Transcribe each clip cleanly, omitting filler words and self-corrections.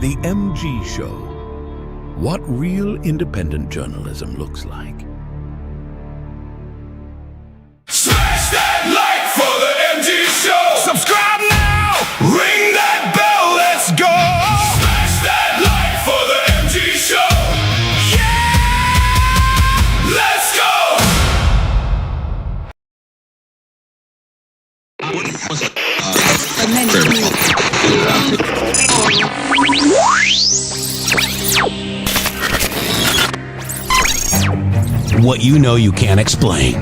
The MG Show. What real independent journalism looks like. Smash that like for the MG Show. Subscribe now. Ring that bell. Let's go. Smash that like for the MG Show. Yeah. Let's go. What you know you can't explain.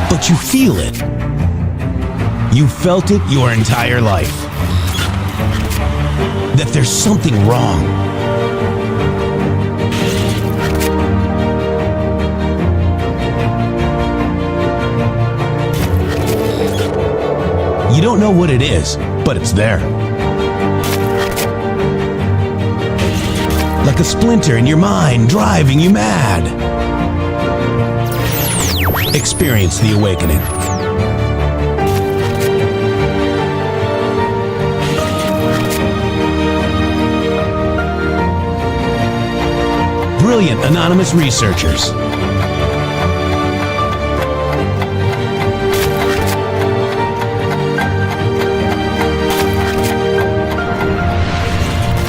But you feel it. You felt it your entire life. That there's something wrong. You don't know what it is, but it's there. Like a splinter in your mind, driving you mad. Experience the awakening. Brilliant anonymous researchers.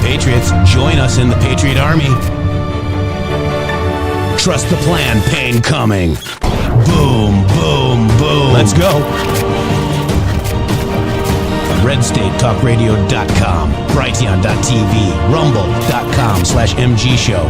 Patriots, join us in the Patriot Army. Trust the plan, pain coming. Boom, boom, boom. Let's go. RedStateTalkRadio.com, Brighteon.tv, Rumble.com/MG Show.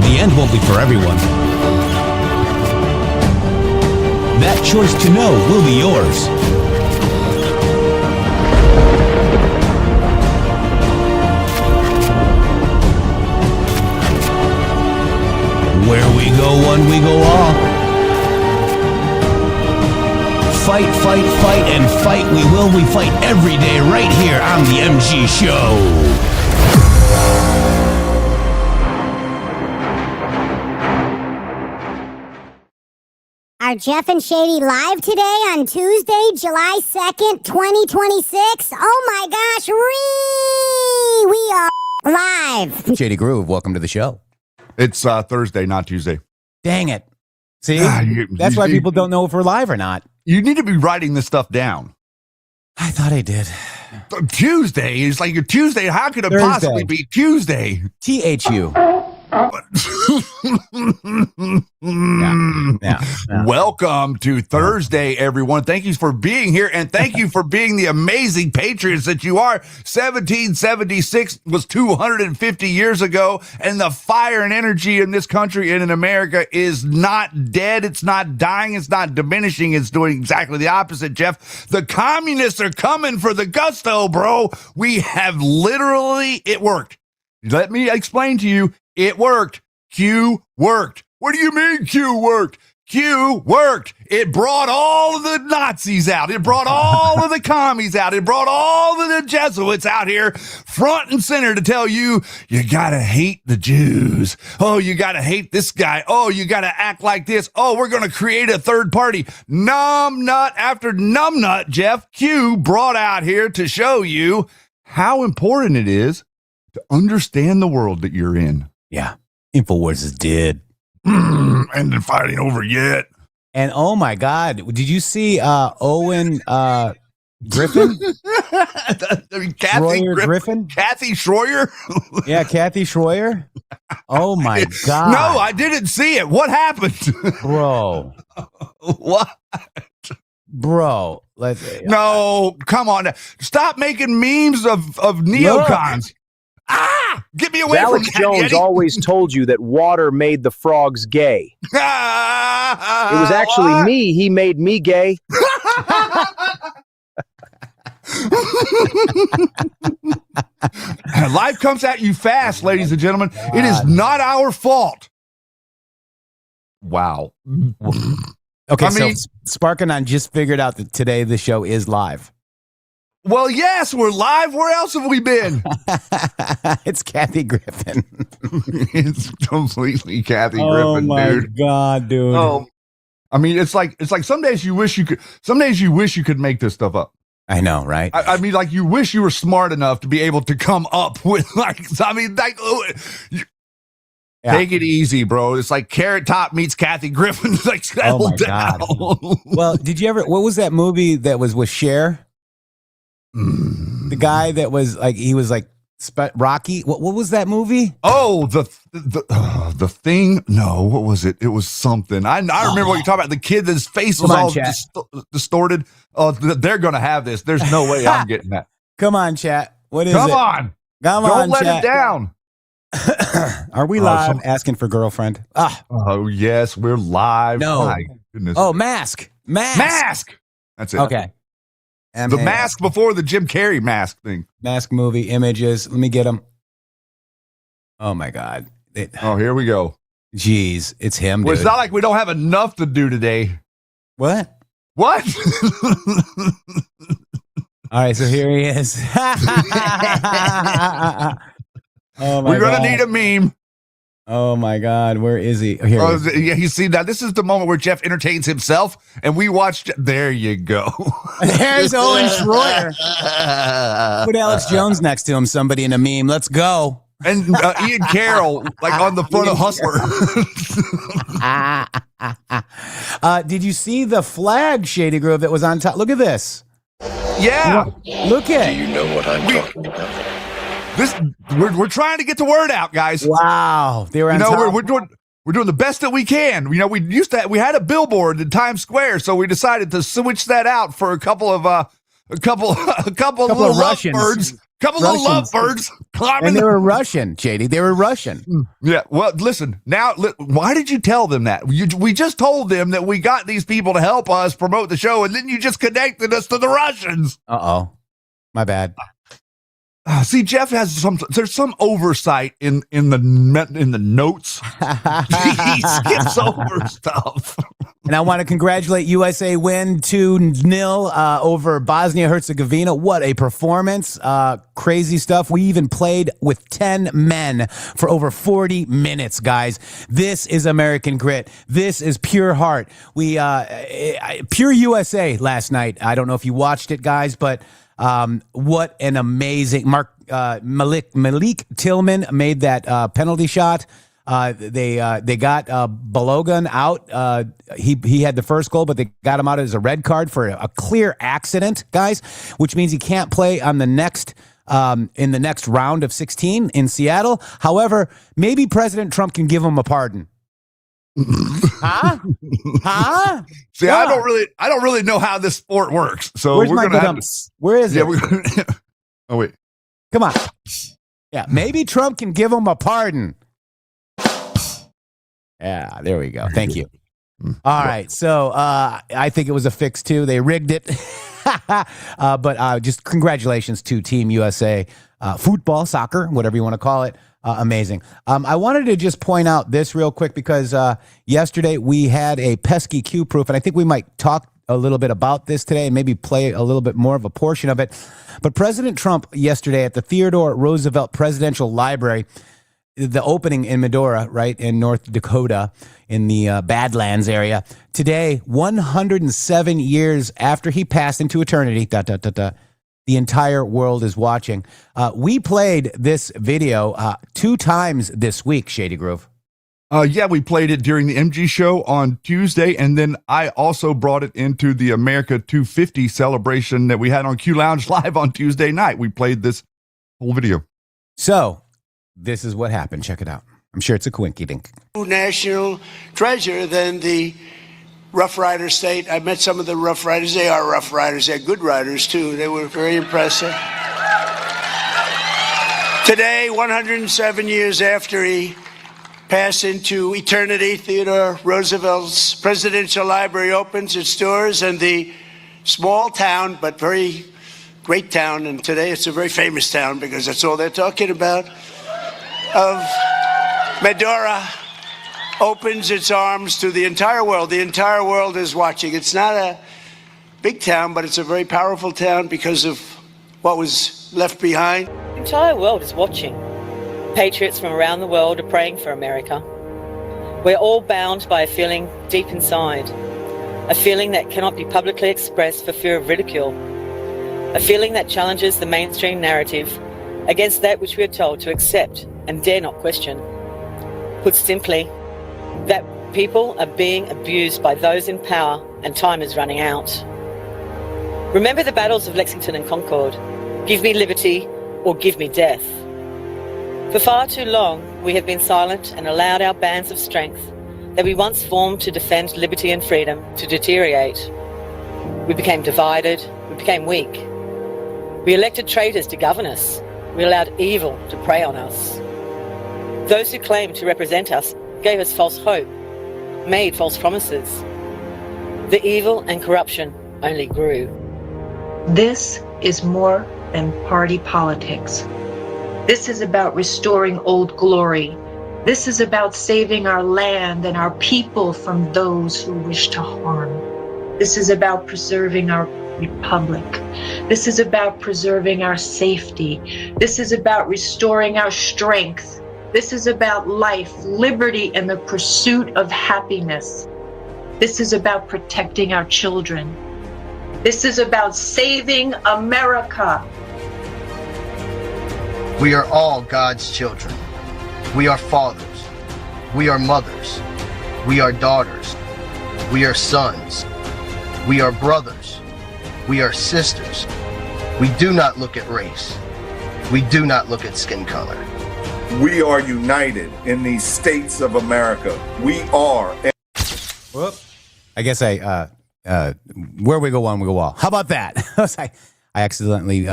The end won't be for everyone. That choice to know will be yours. Where we go one, we go all. Fight, fight, fight, and fight we will. We fight every day right here on the MG Show. Are Jeff and Shady live today on Tuesday, July 2nd, 2026? Oh my gosh, we are live. Shady Groove, welcome to the show. It's Thursday, not Tuesday. Dang it. See? That's why people don't know if we're live or not. You need to be writing this stuff down. I thought I did. Tuesday is like a Tuesday. How could it Thursday. possibly be Tuesday? THU. Yeah. Welcome to Thursday, everyone. Thank you for being here, and thank you for being the amazing patriots that you are. 1776 was 250 years ago, and the fire and energy in this country and in America is not dead. It's not dying. It's not diminishing. It's doing exactly the opposite, Jeff. The communists are coming for the gusto, bro. We have literally, it worked. Let me explain to you. It worked. Q worked. What do you mean Q worked? Q worked. It brought all of the Nazis out. It brought all of the commies out. It brought all of the Jesuits out here front and center to tell you, you gotta hate the Jews. Oh, you gotta hate this guy. Oh, you gotta act like this. Oh, we're gonna create a third party. Numbnut after numbnut, Jeff. Q brought out here to show you how important it is to understand the world that you're in. Yeah. InfoWars is dead. And they're fighting over yet. And oh my God, did you see Owen Griffin? Kathy Griffin? Kathy Schroyer? Yeah, Kathy Schroyer. Oh my God. No, I didn't see it. What happened? Bro. What? Bro. No, come on. Stop making memes of neocons. Look. Get me away from Alex Jones always told you that water made the frogs gay. It was actually me. He made me gay. Life comes at you fast, ladies and gentlemen. It is not our fault. Wow. Okay, so Sparkin' On just figured out that today the show is live. Well, yes, we're live. Where else have we been? It's Kathy Griffin. It's completely Kathy Oh Griffin, my dude. God, dude. Oh, I mean, it's like some days you wish you could make this stuff up. I know, right? I mean, like you wish you were smart enough to be able to come up with Yeah. Take it easy, bro. It's like Carrot Top meets Kathy Griffin. It's like settle Oh my down. God. Well, did you ever? What was that movie that was with Cher? The guy that was like he was like Rocky. What was that movie? Oh, the thing. No, what was it? It was something. I remember what you're talking about. The kid, his face was all distorted. Oh, they're gonna have this. There's no way I'm getting that. Come on, chat. What is Come it? on. Come Don't on, let chat. it down. Are we live? Asking for girlfriend. Oh yes, we're live. No. My goodness. Oh, mask. Mask. That's it. Okay. The mask before the Jim Carrey mask thing. Mask movie images. Let me get them. Oh my God. Oh, here we go. Jeez, it's him. Well, dude. it's not like we don't have enough to do today. What? What? All right, so here he is. Oh my We're gonna God. need a meme. Oh my God, where is he? Here he is. Yeah, you see now. This is the moment where Jeff entertains himself, and we watched. There you go. There's Owen Schroyer. Put Alex Jones next to him. Somebody in a meme. Let's go. And Ian Carroll, like on the front of Hustler. Did you see the flag, Shady Grove, that was on top? Look at this. Yeah. Look at. You know what I'm talking about. This we're trying to get the word out, guys. Wow, they were on top. We're doing the best that we can. You know, we had a billboard in Times Square, so we decided to switch that out for a couple of little Russians. lovebirds. Couple of lovebirds climbing. And they were Russian, JD. They were Russian. Yeah. Well, listen. Now, why did you tell them that? We just told them that we got these people to help us promote the show, and then you just connected us to the Russians. My bad. See, Jeff has there's some oversight in the notes. He skips over stuff. And I want to congratulate USA win 2-0 over Bosnia-Herzegovina. What a performance. Crazy stuff. We even played with 10 men for over 40 minutes, guys. This is American grit. This is pure heart. We pure USA last night. I don't know if you watched it, guys, but what an amazing Malik Tillman made that penalty shot. They got Balogun out. He had the first goal, but they got him out as a red card for a clear accident, guys, which means he can't play on the next in the next round of 16 in Seattle. However, maybe President Trump can give him a pardon. Huh? See, Yeah. I don't really know how this sport works. So Where's we're my gonna have dumps? Where is yeah, it? we're gonna, oh wait. Come on. Yeah, maybe Trump can give him a pardon. Yeah, there we go. Thank you. All right, so I think it was a fix too. They rigged it, but just congratulations to Team USA, football, soccer, whatever you want to call it. Amazing. I wanted to just point out this real quick because yesterday we had a pesky Q proof, and I think we might talk a little bit about this today and maybe play a little bit more of a portion of it. But President Trump yesterday at the Theodore Roosevelt Presidential Library, the opening in Medora, right, in North Dakota, in the Badlands area. Today, 107 years after he passed into eternity, the entire world is watching. We played this video 2 times this week, Shady Grove. Yeah, we played it during the MG show on Tuesday, and then I also brought it into the America 250 celebration that we had on Q Lounge Live on Tuesday night. We played this whole video. So, this is what happened. Check it out. I'm sure it's a quinky dink. National treasure than the Rough Rider state. I met some of the Rough Riders. They are Rough Riders. They're good riders, too. They were very impressive. Today, 107 years after he passed into eternity, Theodore Roosevelt's Presidential Library opens its doors, and the small town, but very great town, and today it's a very famous town because that's all they're talking about, of Medora opens its arms to the entire world. The entire world is watching. It's not a big town, but it's a very powerful town because of what was left behind. The entire world is watching. Patriots from around the world are praying for America. We're all bound by a feeling deep inside, a feeling that cannot be publicly expressed for fear of ridicule, a feeling that challenges the mainstream narrative against that which we are told to accept and dare not question. Put simply, that people are being abused by those in power and time is running out. Remember the battles of Lexington and Concord. Give me liberty or give me death. For far too long, we have been silent and allowed our bands of strength that we once formed to defend liberty and freedom to deteriorate. We became divided, we became weak. We elected traitors to govern us. We allowed evil to prey on us. Those who claimed to represent us gave us false hope, made false promises. The evil and corruption only grew. This is more than party politics. This is about restoring old glory. This is about saving our land and our people from those who wish to harm. This is about preserving our republic. This is about preserving our safety. This is about restoring our strength. This is about life, liberty, and the pursuit of happiness. This is about protecting our children. This is about saving America. We are all God's children. We are fathers. We are mothers. We are daughters. We are sons. We are brothers. We are sisters. We do not look at race. We do not look at skin color. We are united in these states of America. We are. Whoop. I guess where we go one, we go all. How about that? I accidentally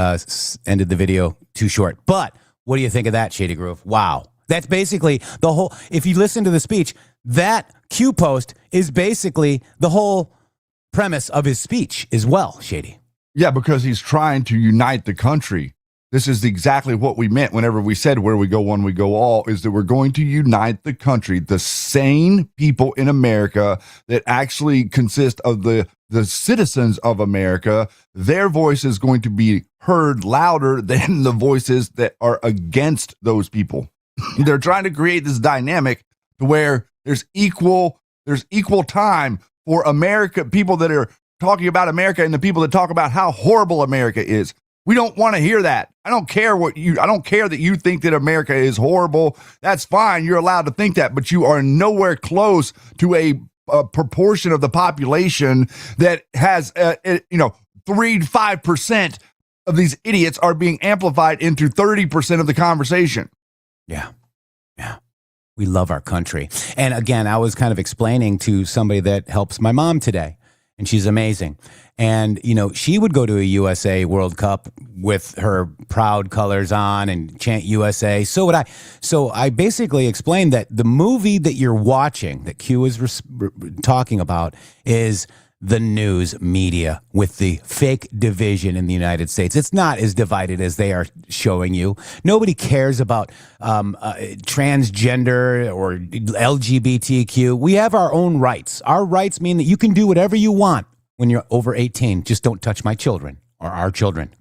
ended the video too short. But what do you think of that, Shady Groove? Wow. That's basically the whole, if you listen to the speech, that Q post is basically the whole premise of his speech as well, Shady. Yeah, because he's trying to unite the country. This is exactly what we meant whenever we said where we go one, we go all, is that we're going to unite the country. The sane people in America that actually consist of the citizens of America, their voice is going to be heard louder than the voices that are against those people. They're trying to create this dynamic where there's equal time for America, people that are talking about America and the people that talk about how horrible America is. We don't want to hear that. I don't care that you think that America is horrible. That's fine. You're allowed to think that, but you are nowhere close to a proportion of the population that has, 3 to 5% of these idiots are being amplified into 30% of the conversation. Yeah. Yeah. We love our country. And again, I was kind of explaining to somebody that helps my mom today, and she's amazing. And, she would go to a USA World Cup with her proud colors on and chant USA. So would I. So I basically explained that the movie that you're watching, that Q is talking about, is the news media with the fake division in the United States. It's not as divided as they are showing you. Nobody cares about transgender or LGBTQ. We have our own rights. Our rights mean that you can do whatever you want when you're over 18. Just don't touch my children or our children.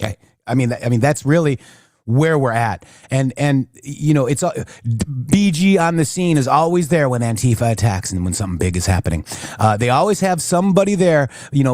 Okay. I mean, that's really where we're at. And it's BG on the scene is always there when Antifa attacks and when something big is happening. They always have somebody there,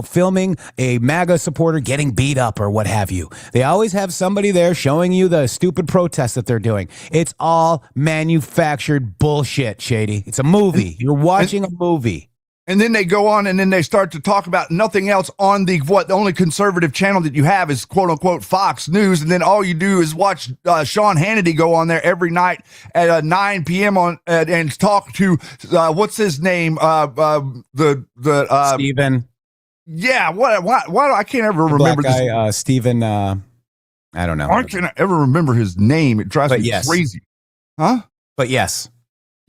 filming a MAGA supporter getting beat up or what have you. They always have somebody there showing you the stupid protests that they're doing. It's all manufactured bullshit, Shady. It's a movie. You're watching a movie. And then they go on and then they start to talk about nothing else on the only conservative channel that you have is quote unquote Fox News. And then all you do is watch Sean Hannity go on there every night at 9 p.m. and talk to what's his name? Stephen. Yeah. Why do I can't ever remember this guy? Stephen. I don't know. I can't ever remember his name. It drives me crazy. Huh? But yes.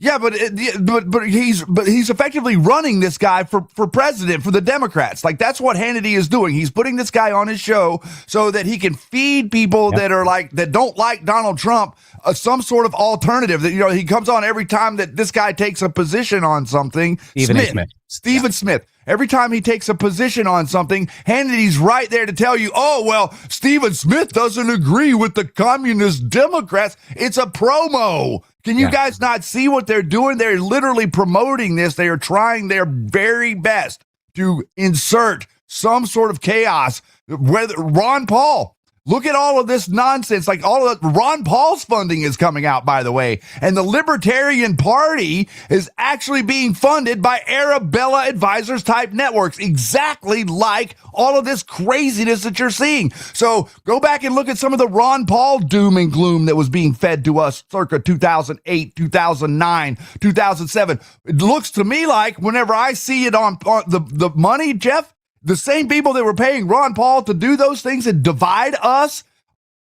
Yeah, but he's effectively running this guy for president for the Democrats. Like, that's what Hannity is doing. He's putting this guy on his show so that he can feed people that don't like Donald Trump some sort of alternative. That he comes on every time that this guy takes a position on something. Stephen Smith. Stephen Smith. Every time he takes a position on something, Hannity's right there to tell you, oh, well, Stephen Smith doesn't agree with the communist Democrats. It's a promo. Can you guys not see what they're doing? They're literally promoting this. They are trying their very best to insert some sort of chaos. Whether Ron Paul, look at all of this nonsense. Like all of Ron Paul's funding is coming out, by the way. And the Libertarian Party is actually being funded by Arabella Advisors type networks, exactly like all of this craziness that you're seeing. So go back and look at some of the Ron Paul doom and gloom that was being fed to us circa 2008, 2009, 2007. It looks to me like whenever I see it on the money, Jeff, the same people that were paying Ron Paul to do those things and divide us,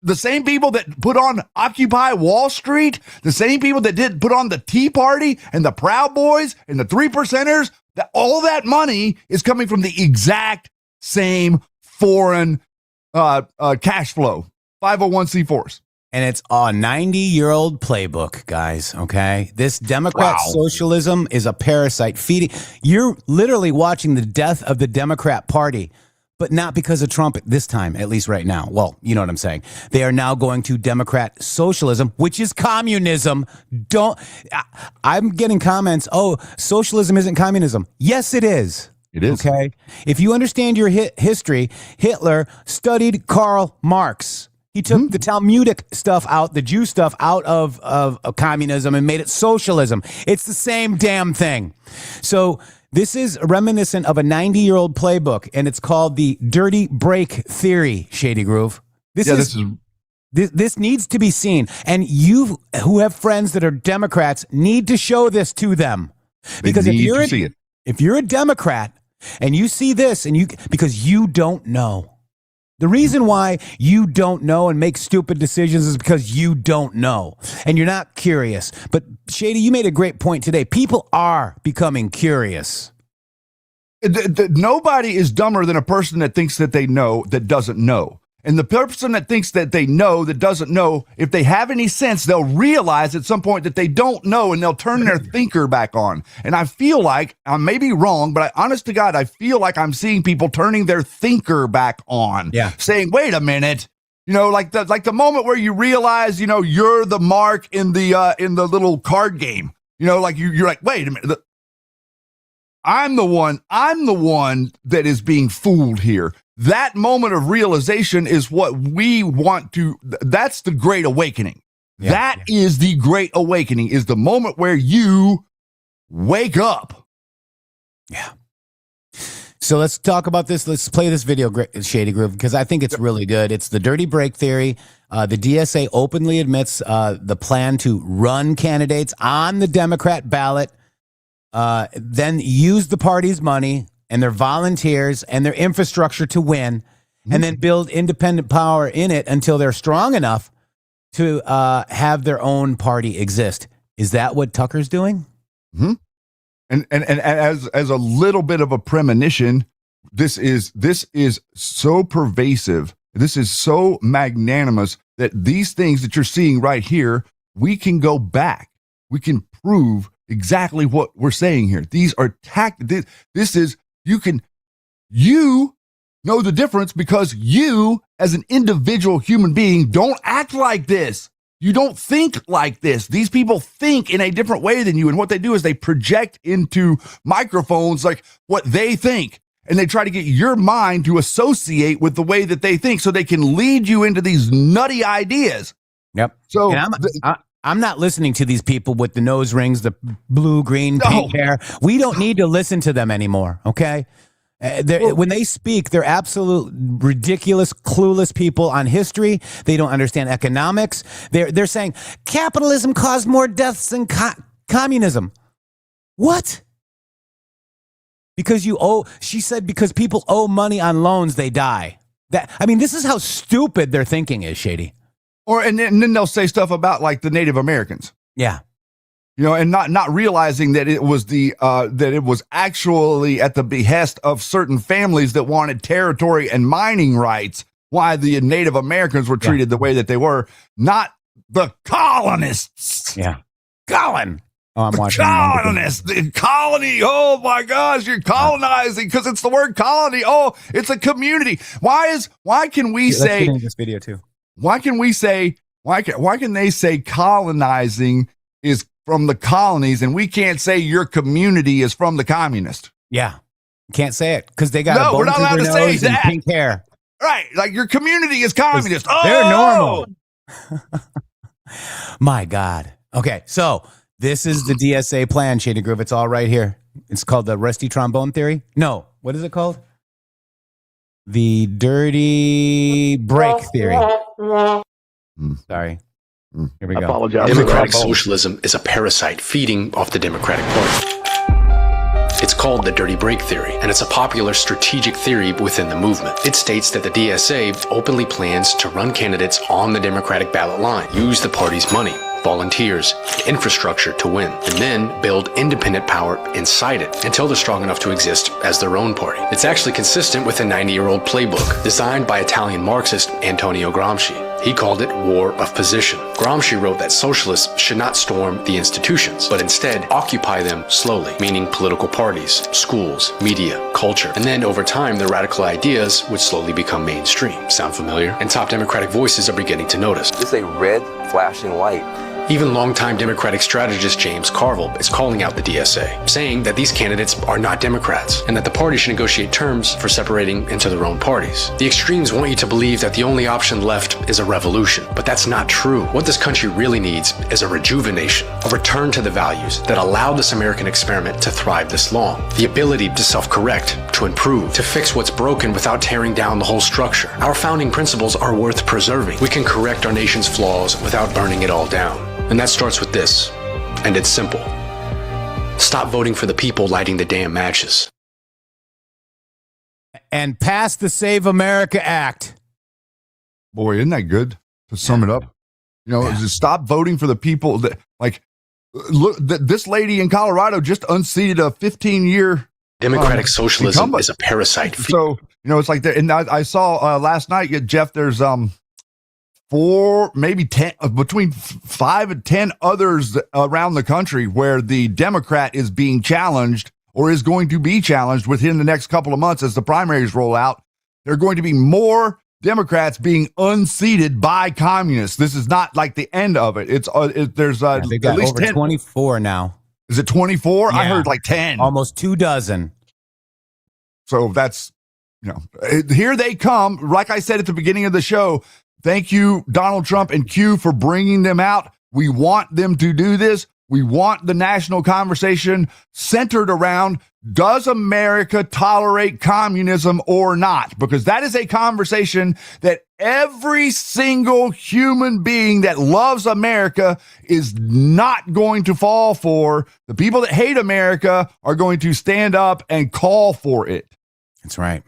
the same people that put on Occupy Wall Street, the same people that did put on the Tea Party and the Proud Boys and the 3%ers, that all that money is coming from the exact same foreign cash flow, 501c4s. And it's a 90-year-old playbook, guys, okay? This Democrat socialism is a parasite feeding. You're literally watching the death of the Democrat Party, but not because of Trump this time, at least right now. Well, you know what I'm saying. They are now going to Democrat socialism, which is communism. I'm getting comments, oh, socialism isn't communism. Yes, it is. It is. Okay? If you understand your history, Hitler studied Karl Marx. He took the Talmudic stuff out, the Jew stuff out of communism and made it socialism. It's the same damn thing. So this is reminiscent of a 90-year-old playbook, and it's called the dirty break theory, Shady Groove. This needs to be seen. And you who have friends that are Democrats need to show this to them. Because if you're a Democrat and you see this because you don't know. The reason why you don't know and make stupid decisions is because you don't know and you're not curious. But Shady, you made a great point today. People are becoming curious. Nobody is dumber than a person that thinks that they know that doesn't know. And the person that thinks that they know that doesn't know, if they have any sense, they'll realize at some point that they don't know and they'll turn their thinker back on. And I feel like, I may be wrong, but honest to God, I feel like I'm seeing people turning their thinker back on. Yeah. Saying, wait a minute, like the moment where you realize, you're the mark in the little card game. You're like, wait a minute. I'm the one that is being fooled here. That moment of realization is what we want to, that's the great awakening. Yeah, that is the great awakening, is the moment where you wake up. Yeah. So let's talk about this. Let's play this video, Shady Groove, because I think it's really good. It's the dirty break theory. The DSA openly admits the plan to run candidates on the Democrat ballot, then use the party's money and their volunteers and their infrastructure to win, and then build independent power in it until they're strong enough to have their own party exist. Is that what Tucker's doing? Mm-hmm. And as a little bit of a premonition, this is so pervasive. This is so magnanimous that these things that you're seeing right here, we can go back. We can prove exactly what we're saying here. These are you know the difference because you, as an individual human being, don't act like this. You don't think like this. These people think in a different way than you. And what they do is they project into microphones like what they think. And they try to get your mind to associate with the way that they think so they can lead you into these nutty ideas. Yep. So I'm not listening to these people with the nose rings, the blue, green, pink hair. We don't need to listen to them anymore, okay? When they speak, they're absolute ridiculous, clueless people on history. They don't understand economics. They're saying capitalism caused more deaths than communism. What? Because she said because people owe money on loans, they die. This is how stupid their thinking is, Shady. And then they'll say stuff about like the Native Americans. Yeah. And not realizing that it was actually at the behest of certain families that wanted territory and mining rights, why the Native Americans were treated the way that they were, not the colonists. Yeah. Colin. Oh, I'm watching. Colonist, the colony. Oh my gosh, you're colonizing because it's the word colony. Oh, it's a community. Why can we say this video too? Why can we say why can they say colonizing is from the colonies and we can't say your community is from the communist? Yeah, can't say it because they got we're not allowed to say that. Pink hair. Right, like your community is communist. They're normal. My God. Okay, so this is the DSA plan, Shady Groove. It's all right here. It's called the rusty trombone theory. No, what is it called? The dirty break theory. Sorry. Here we go. Apologize. Democratic socialism is a parasite feeding off the Democratic Party. It's called the dirty break theory, and it's a popular strategic theory within the movement. It states that the DSA openly plans to run candidates on the Democratic ballot line, use the party's money, volunteers, infrastructure to win, and then build independent power inside it until they're strong enough to exist as their own party. It's actually consistent with a 90-year-old playbook designed by Italian Marxist Antonio Gramsci. He called it war of position. Gramsci wrote that socialists should not storm the institutions, but instead occupy them slowly, meaning political parties, schools, media, culture. And then over time, their radical ideas would slowly become mainstream. Sound familiar? And top Democratic voices are beginning to notice. This is a red flashing light. Even longtime Democratic strategist James Carville is calling out the DSA, saying that these candidates are not Democrats and that the party should negotiate terms for separating into their own parties. The extremes want you to believe that the only option left is a revolution, but that's not true. What this country really needs is a rejuvenation, a return to the values that allowed this American experiment to thrive this long, the ability to self-correct, to improve, to fix what's broken without tearing down the whole structure. Our founding principles are worth preserving. We can correct our nation's flaws without burning it all down. And that starts with this, and it's simple. Stop voting for the people lighting the damn matches. And pass the Save America Act. Boy, isn't that good to sum it up? You know, just stop voting for the people that, like, look, this lady in Colorado just unseated a 15-year Democratic socialism incumbent. Is a parasite. So, you know, it's like that. And I saw last night, Jeff, there's 4, maybe 10, between 5 and 10 others around the country where the Democrat is being challenged or is going to be challenged within the next couple of months as the primaries roll out. There are going to be more Democrats being unseated by communists. This is not like the end of it. There's they've got at least over 10. 24 now. Is it 24? Yeah. I heard like 10. Almost 24. So that's, you know, here they come. Like I said at the beginning of the show, thank you, Donald Trump and Q, for bringing them out. We want them to do this. We want the national conversation centered around, does America tolerate communism or not? Because that is a conversation that every single human being that loves America is not going to fall for. The people that hate America are going to stand up and call for it. That's right.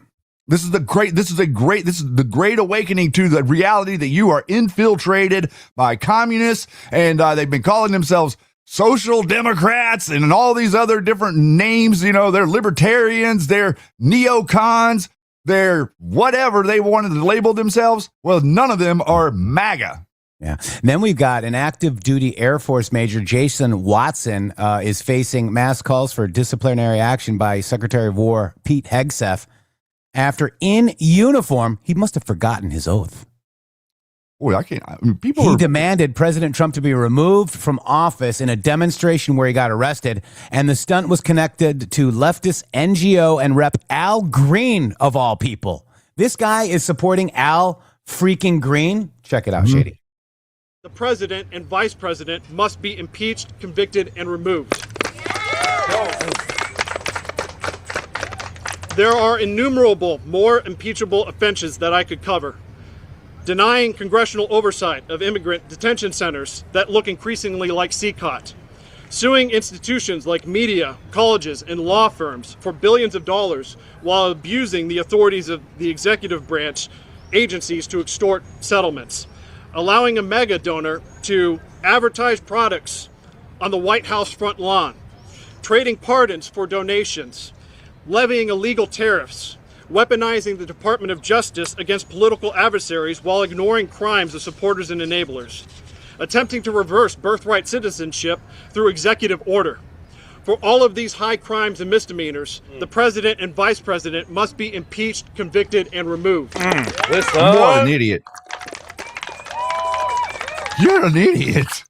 This is the great awakening to the reality that you are infiltrated by communists, and they've been calling themselves social democrats and all these other different names. You know, they're libertarians, they're neocons, they're whatever they wanted to label themselves. Well, none of them are MAGA. Yeah. And then we've got an active duty Air Force Major, Jason Watson, is facing mass calls for disciplinary action by Secretary of War Pete Hegseth after, in uniform, he must have forgotten his oath. Boy, He demanded President Trump to be removed from office in a demonstration where he got arrested, and the stunt was connected to leftist NGO and Rep. Al Green, of all people. This guy is supporting Al freaking Green. Check it out, Shady. The president and vice president must be impeached, convicted, and removed. There are innumerable more impeachable offenses that I could cover. Denying congressional oversight of immigrant detention centers that look increasingly like CCOT. Suing institutions like media, colleges, and law firms for billions of dollars while abusing the authorities of the executive branch agencies to extort settlements. Allowing a mega donor to advertise products on the White House front lawn. Trading pardons for donations. Levying illegal tariffs. Weaponizing the Department of Justice against political adversaries while ignoring crimes of supporters and enablers. attempting to reverse birthright citizenship through executive order. For all of these high crimes and misdemeanors, the president and vice president must be impeached, convicted, and removed. What an idiot. You're an idiot.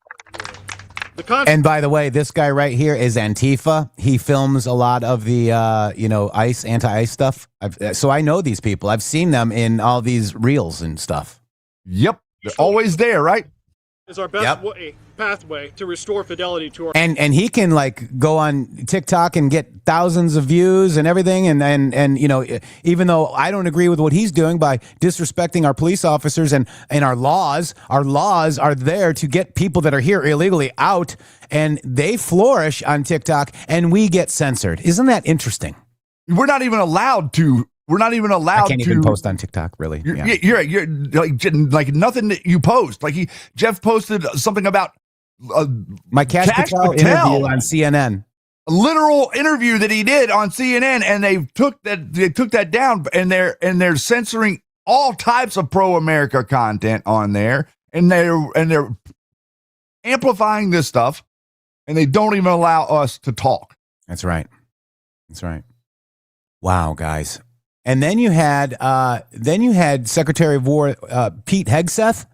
And by the way, this guy right here is Antifa. He films a lot of the, anti-ice stuff. So I know these people. I've seen them in all these reels and stuff. Yep. They're always there, right? Is our best pathway to restore fidelity to our... And he can like go on TikTok and get thousands of views and everything. And even though I don't agree with what he's doing by disrespecting our police officers and our laws are there to get people that are here illegally out, and they flourish on TikTok and we get censored. Isn't that interesting? We're not even allowed to. I can't even post on TikTok, really. You're like nothing that you post. Like Jeff posted something about my Cash Patel interview on CNN. A literal interview that he did on CNN, and they took that down, and they're censoring all types of pro-America content on there, and they're amplifying this stuff, and they don't even allow us to talk. That's right. Wow, guys. And then you had Secretary of War Pete Hegseth.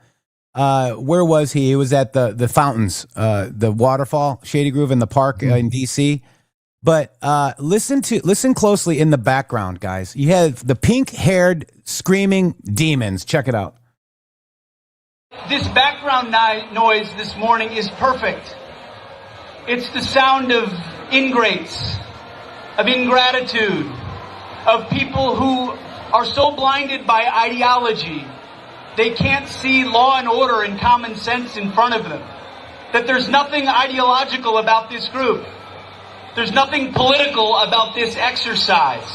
Where was he? He was at the fountains, the waterfall, Shady Grove in the park in D.C. But listen closely in the background, guys. You have the pink-haired screaming demons. Check it out. This background noise this morning is perfect. It's the sound of ingrates, of ingratitude, of people who are so blinded by ideology they can't see law and order and common sense in front of them. That there's nothing ideological about this group. There's nothing political about this exercise.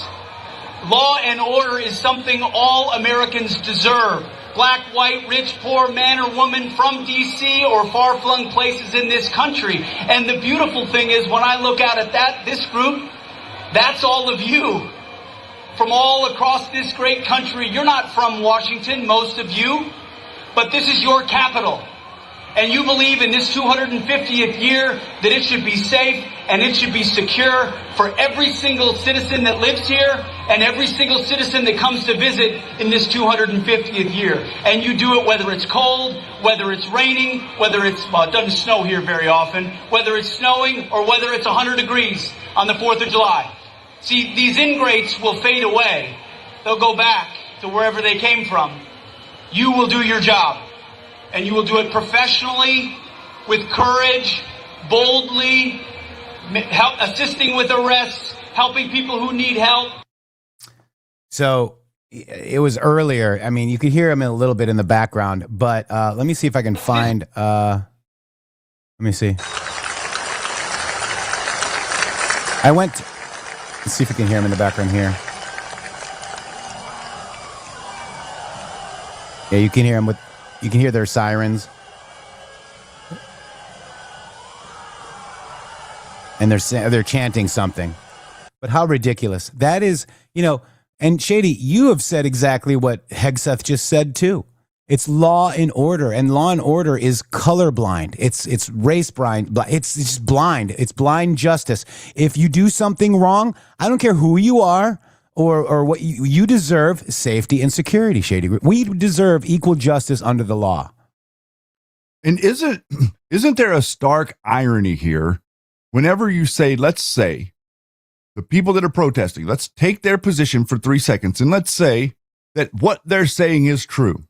Law and order is something all Americans deserve. Black, white, rich, poor, man or woman from D.C. or far-flung places in this country. And the beautiful thing is when I look out at this group, that's all of you. From all across this great country. You're not from Washington, most of you, but this is your capital. And you believe in this 250th year that it should be safe and it should be secure for every single citizen that lives here and every single citizen that comes to visit in this 250th year. And you do it whether it's cold, whether it's raining, whether it's, well, it doesn't snow here very often, whether it's snowing or whether it's 100 degrees on the 4th of July. See, these ingrates will fade away. They'll go back to wherever they came from. You will do your job. And you will do it professionally, with courage, boldly, assisting with arrests, helping people who need help. So it was earlier. I mean, you could hear him a little bit in the background, but let me see if I can find... let me see. Let's see if we can hear him in the background here. Yeah, you can hear him you can hear their sirens. And they're chanting something. But how ridiculous. That is, and Shady, you have said exactly what Hegseth just said too. It's law and order, and law and order is colorblind. It's race blind. It's just blind. It's blind justice. If you do something wrong, I don't care who you are or what you deserve safety and security, Shady. We deserve equal justice under the law. And isn't there a stark irony here? Whenever you say, let's say, the people that are protesting, let's take their position for 3 seconds, and let's say that what they're saying is true.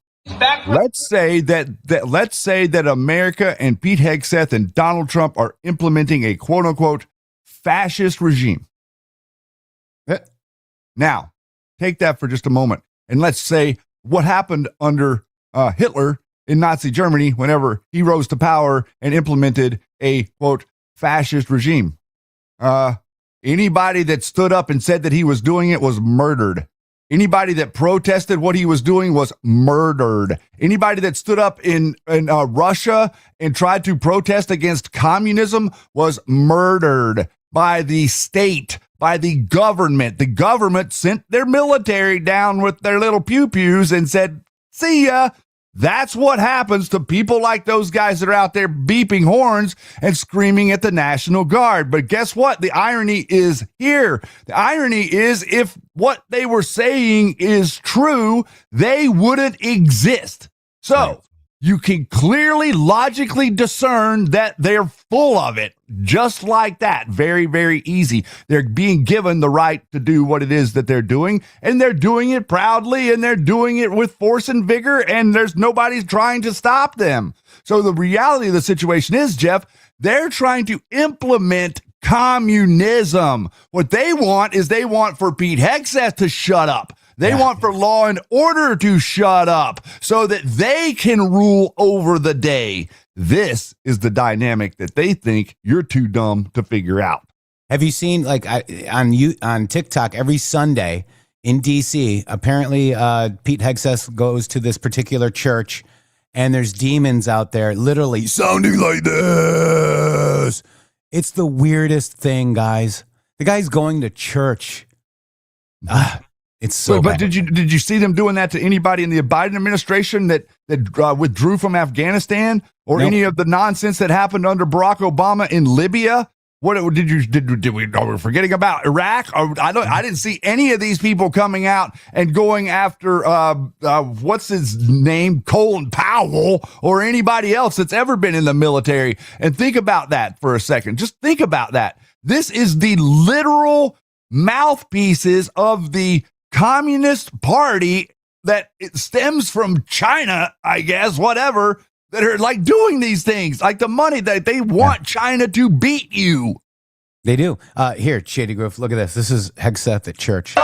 Let's say that America and Pete Hegseth and Donald Trump are implementing a quote unquote fascist regime. Now, take that for just a moment. And let's say what happened under Hitler in Nazi Germany whenever he rose to power and implemented a quote fascist regime. Anybody that stood up and said that he was doing it was murdered. Anybody that protested what he was doing was murdered. Anybody that stood up in Russia and tried to protest against communism was murdered by the state, by the government. The government sent their military down with their little pew-pews and said, see ya. That's what happens to people like those guys that are out there beeping horns and screaming at the National Guard. But guess what? The irony is here. The irony is if what they were saying is true, they wouldn't exist. So you can clearly, logically discern that they're full of it, just like that. Very, very easy. They're being given the right to do what it is that they're doing, and they're doing it proudly, and they're doing it with force and vigor, and there's nobody's trying to stop them. So the reality of the situation is, Jeff, they're trying to implement communism. What they want is they want for Pete Hegseth to shut up. They want for law and order to shut up so that they can rule over the day. This is the dynamic that they think you're too dumb to figure out. Have you seen, like, on TikTok every Sunday in D.C., apparently Pete Hegseth goes to this particular church, and there's demons out there literally sounding like this. It's the weirdest thing, guys. The guy's going to church. It's so but bad. did you see them doing that to anybody in the Biden administration that withdrew from Afghanistan, or Nope. any of the nonsense that happened under Barack Obama in Libya? What are we forgetting about Iraq? I didn't see any of these people coming out and going after what's his name, Colin Powell, or anybody else that's ever been in the military. And think about that for a second. Just think about that. This is the literal mouthpieces of the Communist Party that it stems from China, I guess, whatever, that are like doing these things, like the money that they want China to beat you. They do. Here, Shady Grove, look at this. This is Hegseth at church.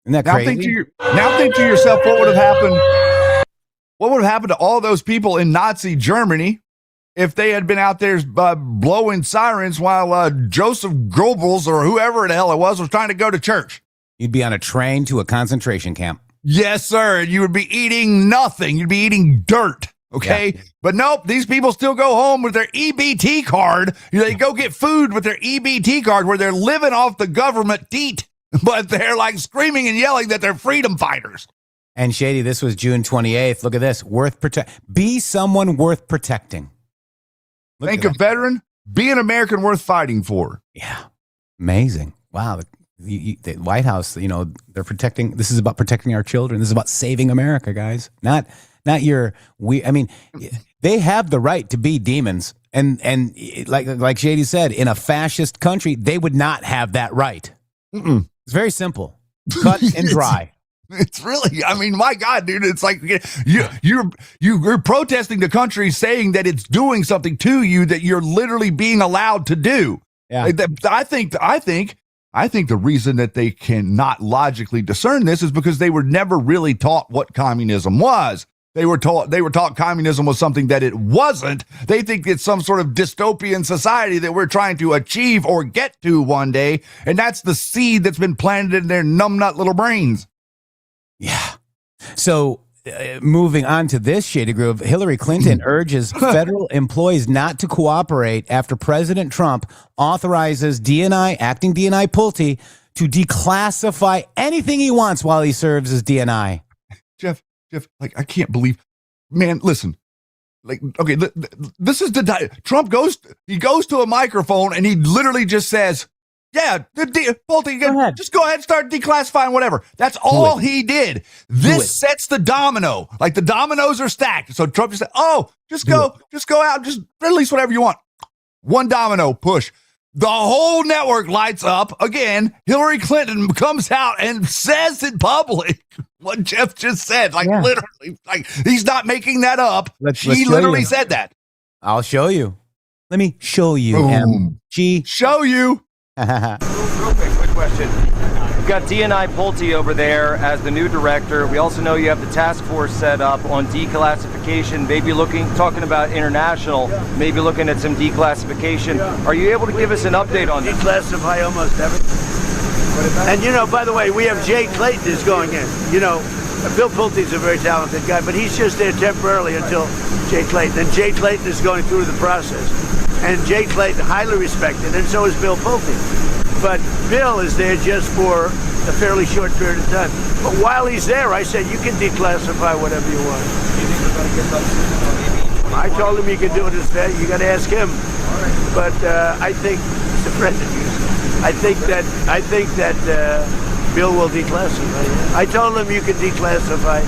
Isn't that crazy? Now think to yourself, what would have happened? What would have happened to all those people in Nazi Germany if they had been out there blowing sirens while Joseph Goebbels or whoever the hell it was trying to go to church? You'd be on a train to a concentration camp. Yes, sir. You would be eating nothing. You'd be eating dirt. Okay. Yeah. But nope, these people still go home with their EBT card. They go get food with their EBT card where they're living off the government teat, but they're like screaming and yelling that they're freedom fighters. And Shady, this was June 28th. Look at this. Be someone worth protecting. Think a veteran. Be an American worth fighting for. Yeah. Amazing. Wow. The White House, they're protecting. This is about protecting our children. This is about saving America, guys. Not they have the right to be demons. And like Shady said, in a fascist country, they would not have that right. Mm-mm. It's very simple. Cut and dry. It's really, my God, dude, it's like you're protesting the country saying that it's doing something to you that you're literally being allowed to do. Yeah. I think the reason that they cannot logically discern this is because they were never really taught what communism was. They were taught communism was something that it wasn't. They think it's some sort of dystopian society that we're trying to achieve or get to one day. And that's the seed that's been planted in their numbnut little brains. Yeah. So moving on to this, Shady Groove, Hillary Clinton urges federal employees not to cooperate after President Trump authorizes acting DNI Pulte to declassify anything he wants while he serves as DNI. Jeff, I can't believe, man, listen, okay, this is Trump goes to a microphone and he literally just says, yeah, Pulte, just go ahead and start declassifying whatever. That's all he did. This sets the domino. Like the dominoes are stacked. So Trump just said, just go out, just release whatever you want. One domino, push. The whole network lights up. Again, Hillary Clinton comes out and says in public what Jeff just said. Literally, he's not making that up. He literally said that. I'll show you. Let me show you. MG. Show you. Real quick question. We've got DNI Pulte over there as the new director. We also know you have the task force set up on declassification, maybe talking about international, maybe looking at some declassification. Are you able to give us an update on that? Declassify almost everything. And by the way, we have Jay Clayton is going in. Bill Pulte is a very talented guy, but he's just there temporarily until Jay Clayton. And Jay Clayton is going through the process. And Jay Clayton, highly respected, and so is Bill Pulte. But Bill is there just for a fairly short period of time. But while he's there, I said, you can declassify whatever you want. I told him you can do it as that. You got to ask him. But I think he's a friend of yours. I think that Bill will declassify. I told him you can declassify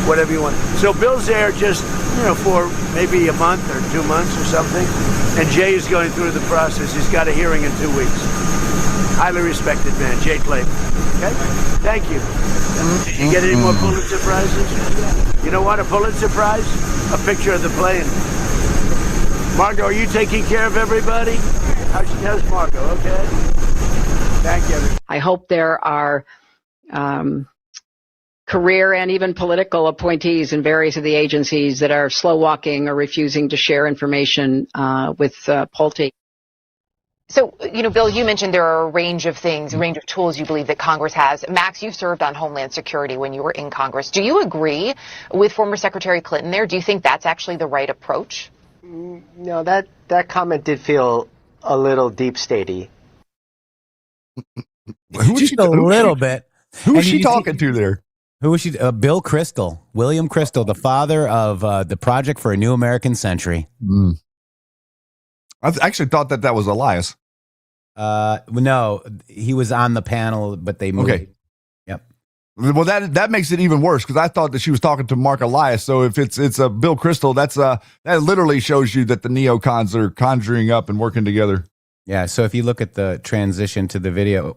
whatever you want. So Bill's there just, for maybe a month or 2 months or something. And Jay is going through the process. He's got a hearing in 2 weeks. Highly respected man, Jay Clayton. Okay? Thank you. Did you get any more Pulitzer Prizes? You know what? A Pulitzer Prize? A picture of the plane. Margot, are you taking care of everybody? How's Margot? Okay. Thank you. I hope there are career and even political appointees in various of the agencies that are slow walking or refusing to share information with Pulte. So, Bill, you mentioned there are a range of things, a range of tools you believe that Congress has. Max, you've served on Homeland Security when you were in Congress. Do you agree with former Secretary Clinton there? Do you think that's actually the right approach? No, that comment did feel a little deep statey. Just a little bit. Who is she talking to there? Who was she? Bill Kristol, William Kristol, the father of the Project for a New American Century. I actually thought that was Elias. No, he was on the panel, but they moved. Okay. Yep. Well, that makes it even worse because I thought that she was talking to Mark Elias. So if it's a Bill Kristol, that literally shows you that the neocons are conjuring up and working together. Yeah. So if you look at the transition to the video,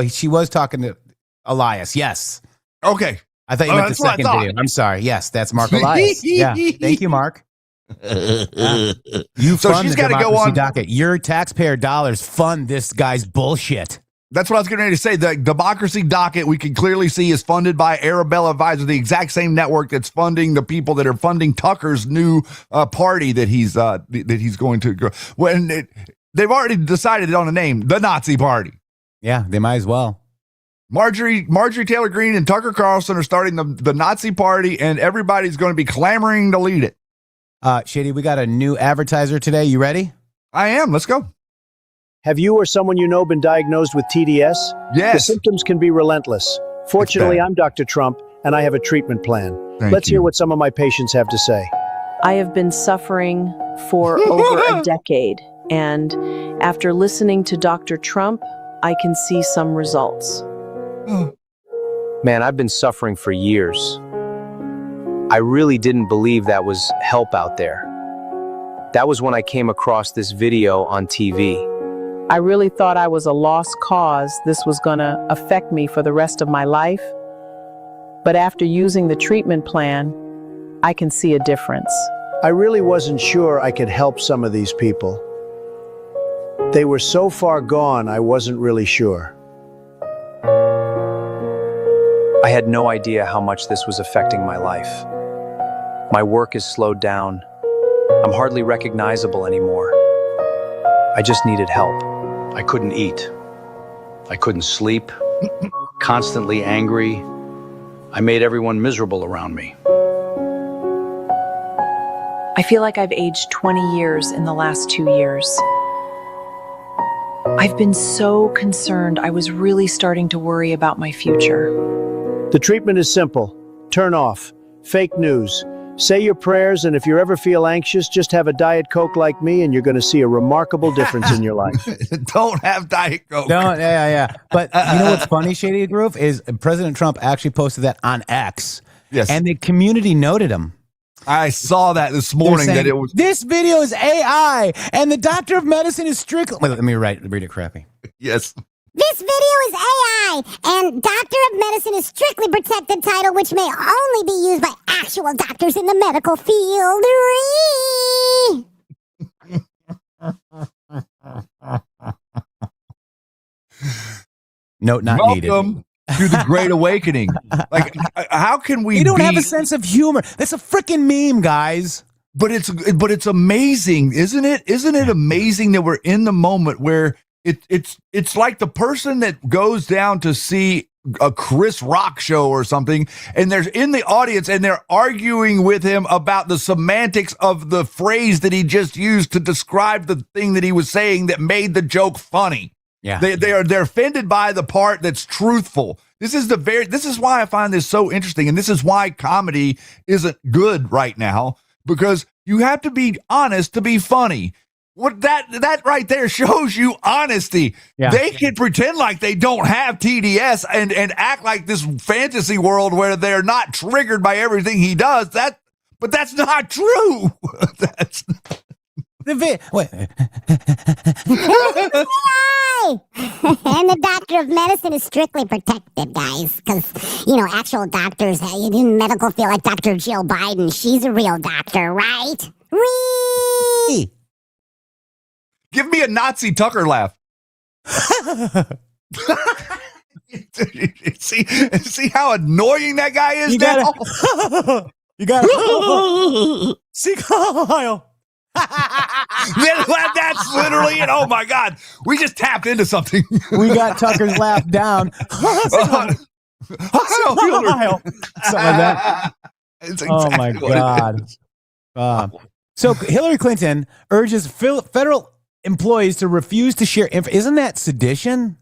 she was talking to Elias. Yes. Okay. I thought you meant the second video. I'm sorry. Yes, that's Mark Elias. Yeah. Thank you, Mark. You so fund she's the got to go on. Docket. Your taxpayer dollars fund this guy's bullshit. That's what I was getting ready to say. The Democracy Docket, we can clearly see, is funded by Arabella Advisor, the exact same network that's funding the people that are funding Tucker's new party that he's going to go. They've already decided on a name, the Nazi Party. Yeah, they might as well. Marjorie Taylor Greene and Tucker Carlson are starting the Nazi Party, and everybody's going to be clamoring to lead it. Shady, we got a new advertiser today. You ready? I am. Let's go. Have you or someone you know been diagnosed with TDS? Yes. The symptoms can be relentless. Fortunately, I'm Dr. Trump, and I have a treatment plan. Let's hear what some of my patients have to say. I have been suffering for over a decade, and after listening to Dr. Trump, I can see some results. Man, I've been suffering for years. I really didn't believe that was help out there. That was when I came across this video on TV. I really thought I was a lost cause. This was gonna affect me for the rest of my life. But after using the treatment plan, I can see a difference. I really wasn't sure I could help some of these people. They were so far gone, I wasn't really sure. I had no idea how much this was affecting my life. My work is slowed down. I'm hardly recognizable anymore. I just needed help. I couldn't eat. I couldn't sleep. Constantly angry. I made everyone miserable around me. I feel like I've aged 20 years in the last 2 years. I've been so concerned. I was really starting to worry about my future. The treatment is simple. Turn off. Fake news. Say your prayers, and if you ever feel anxious, just have a Diet Coke like me, and you're going to see a remarkable difference in your life. Don't have Diet Coke. Yeah. But you know what's funny, Shady Groove, is President Trump actually posted that on X. Yes. And the community noted him. I saw that this morning. Saying, that it was this video is AI, and the doctor of medicine is strictly. Wait, let me read it crappy. Yes. This video is AI, and Doctor of Medicine is strictly protected title, which may only be used by actual doctors in the medical field. Note not needed. Welcome to the Great Awakening. Like, how can we? You don't have a sense of humor. That's a freaking meme, guys. But it's amazing, isn't it? Isn't it amazing that we're in the moment where it's like the person that goes down to see a Chris Rock show or something, and there's in the audience and they're arguing with him about the semantics of the phrase that he just used to describe the thing that he was saying that made the joke funny. Yeah. They're offended by the part that's truthful. This is why I find this so interesting, and this is why comedy isn't good right now, because you have to be honest to be funny. What that right there shows you honesty. Yeah. They can pretend like they don't have TDS and act like this fantasy world where they're not triggered by everything he does. But that's not true. That's Wait. And the doctor of medicine is strictly protected, guys, because, actual doctors in medical field, like Dr. Jill Biden, she's a real doctor, right? Whee! Give me a Nazi Tucker laugh. see how annoying that guy is now? You got it. See, Kyle. That's literally it. Oh my God, we just tapped into something. We got Tucker's laugh down. Kyle. Something like that. It's Oh my exactly God. So Hillary Clinton urges federal employees to refuse to share info. Isn't that sedition?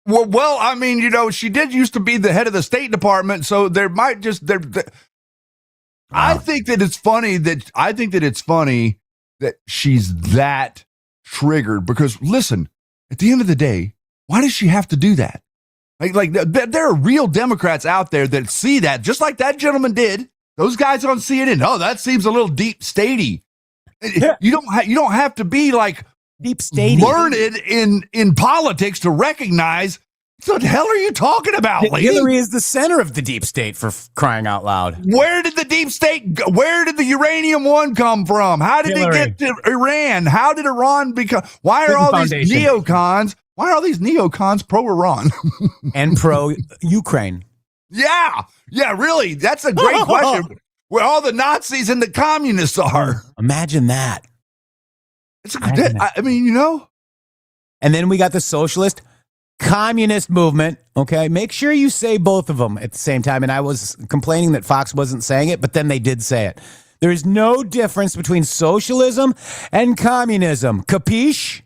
Well, I mean, she did used to be the head of the State Department, so there might just I think that it's funny that she's that triggered, because listen, at the end of the day, why does she have to do that? Like there are real Democrats out there that see that, just like that gentleman did. Those guys on CNN, oh, that seems a little deep statey. Yeah. You don't have to be like deep statey learned in politics to recognize what the hell are you talking about, lady? Hillary is the center of the deep state, for crying out loud. Where did the deep state go? Where did the uranium one come from? How did it get to Iran? How did Iran become? Why are all these neocons? Why are all these neocons pro-Iran and pro-Ukraine? Yeah, really. That's a great question. Where all the Nazis and the communists are. Imagine that. I mean, And then we got the socialist communist movement. Okay, make sure you say both of them at the same time. And I was complaining that Fox wasn't saying it, but then they did say it. There is no difference between socialism and communism. Capiche?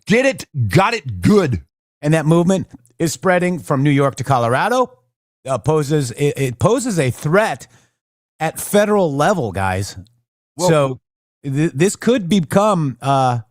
Get it? Got it? Good. And that movement is spreading from New York to Colorado. It poses a threat at federal level, guys. Well, so this could become a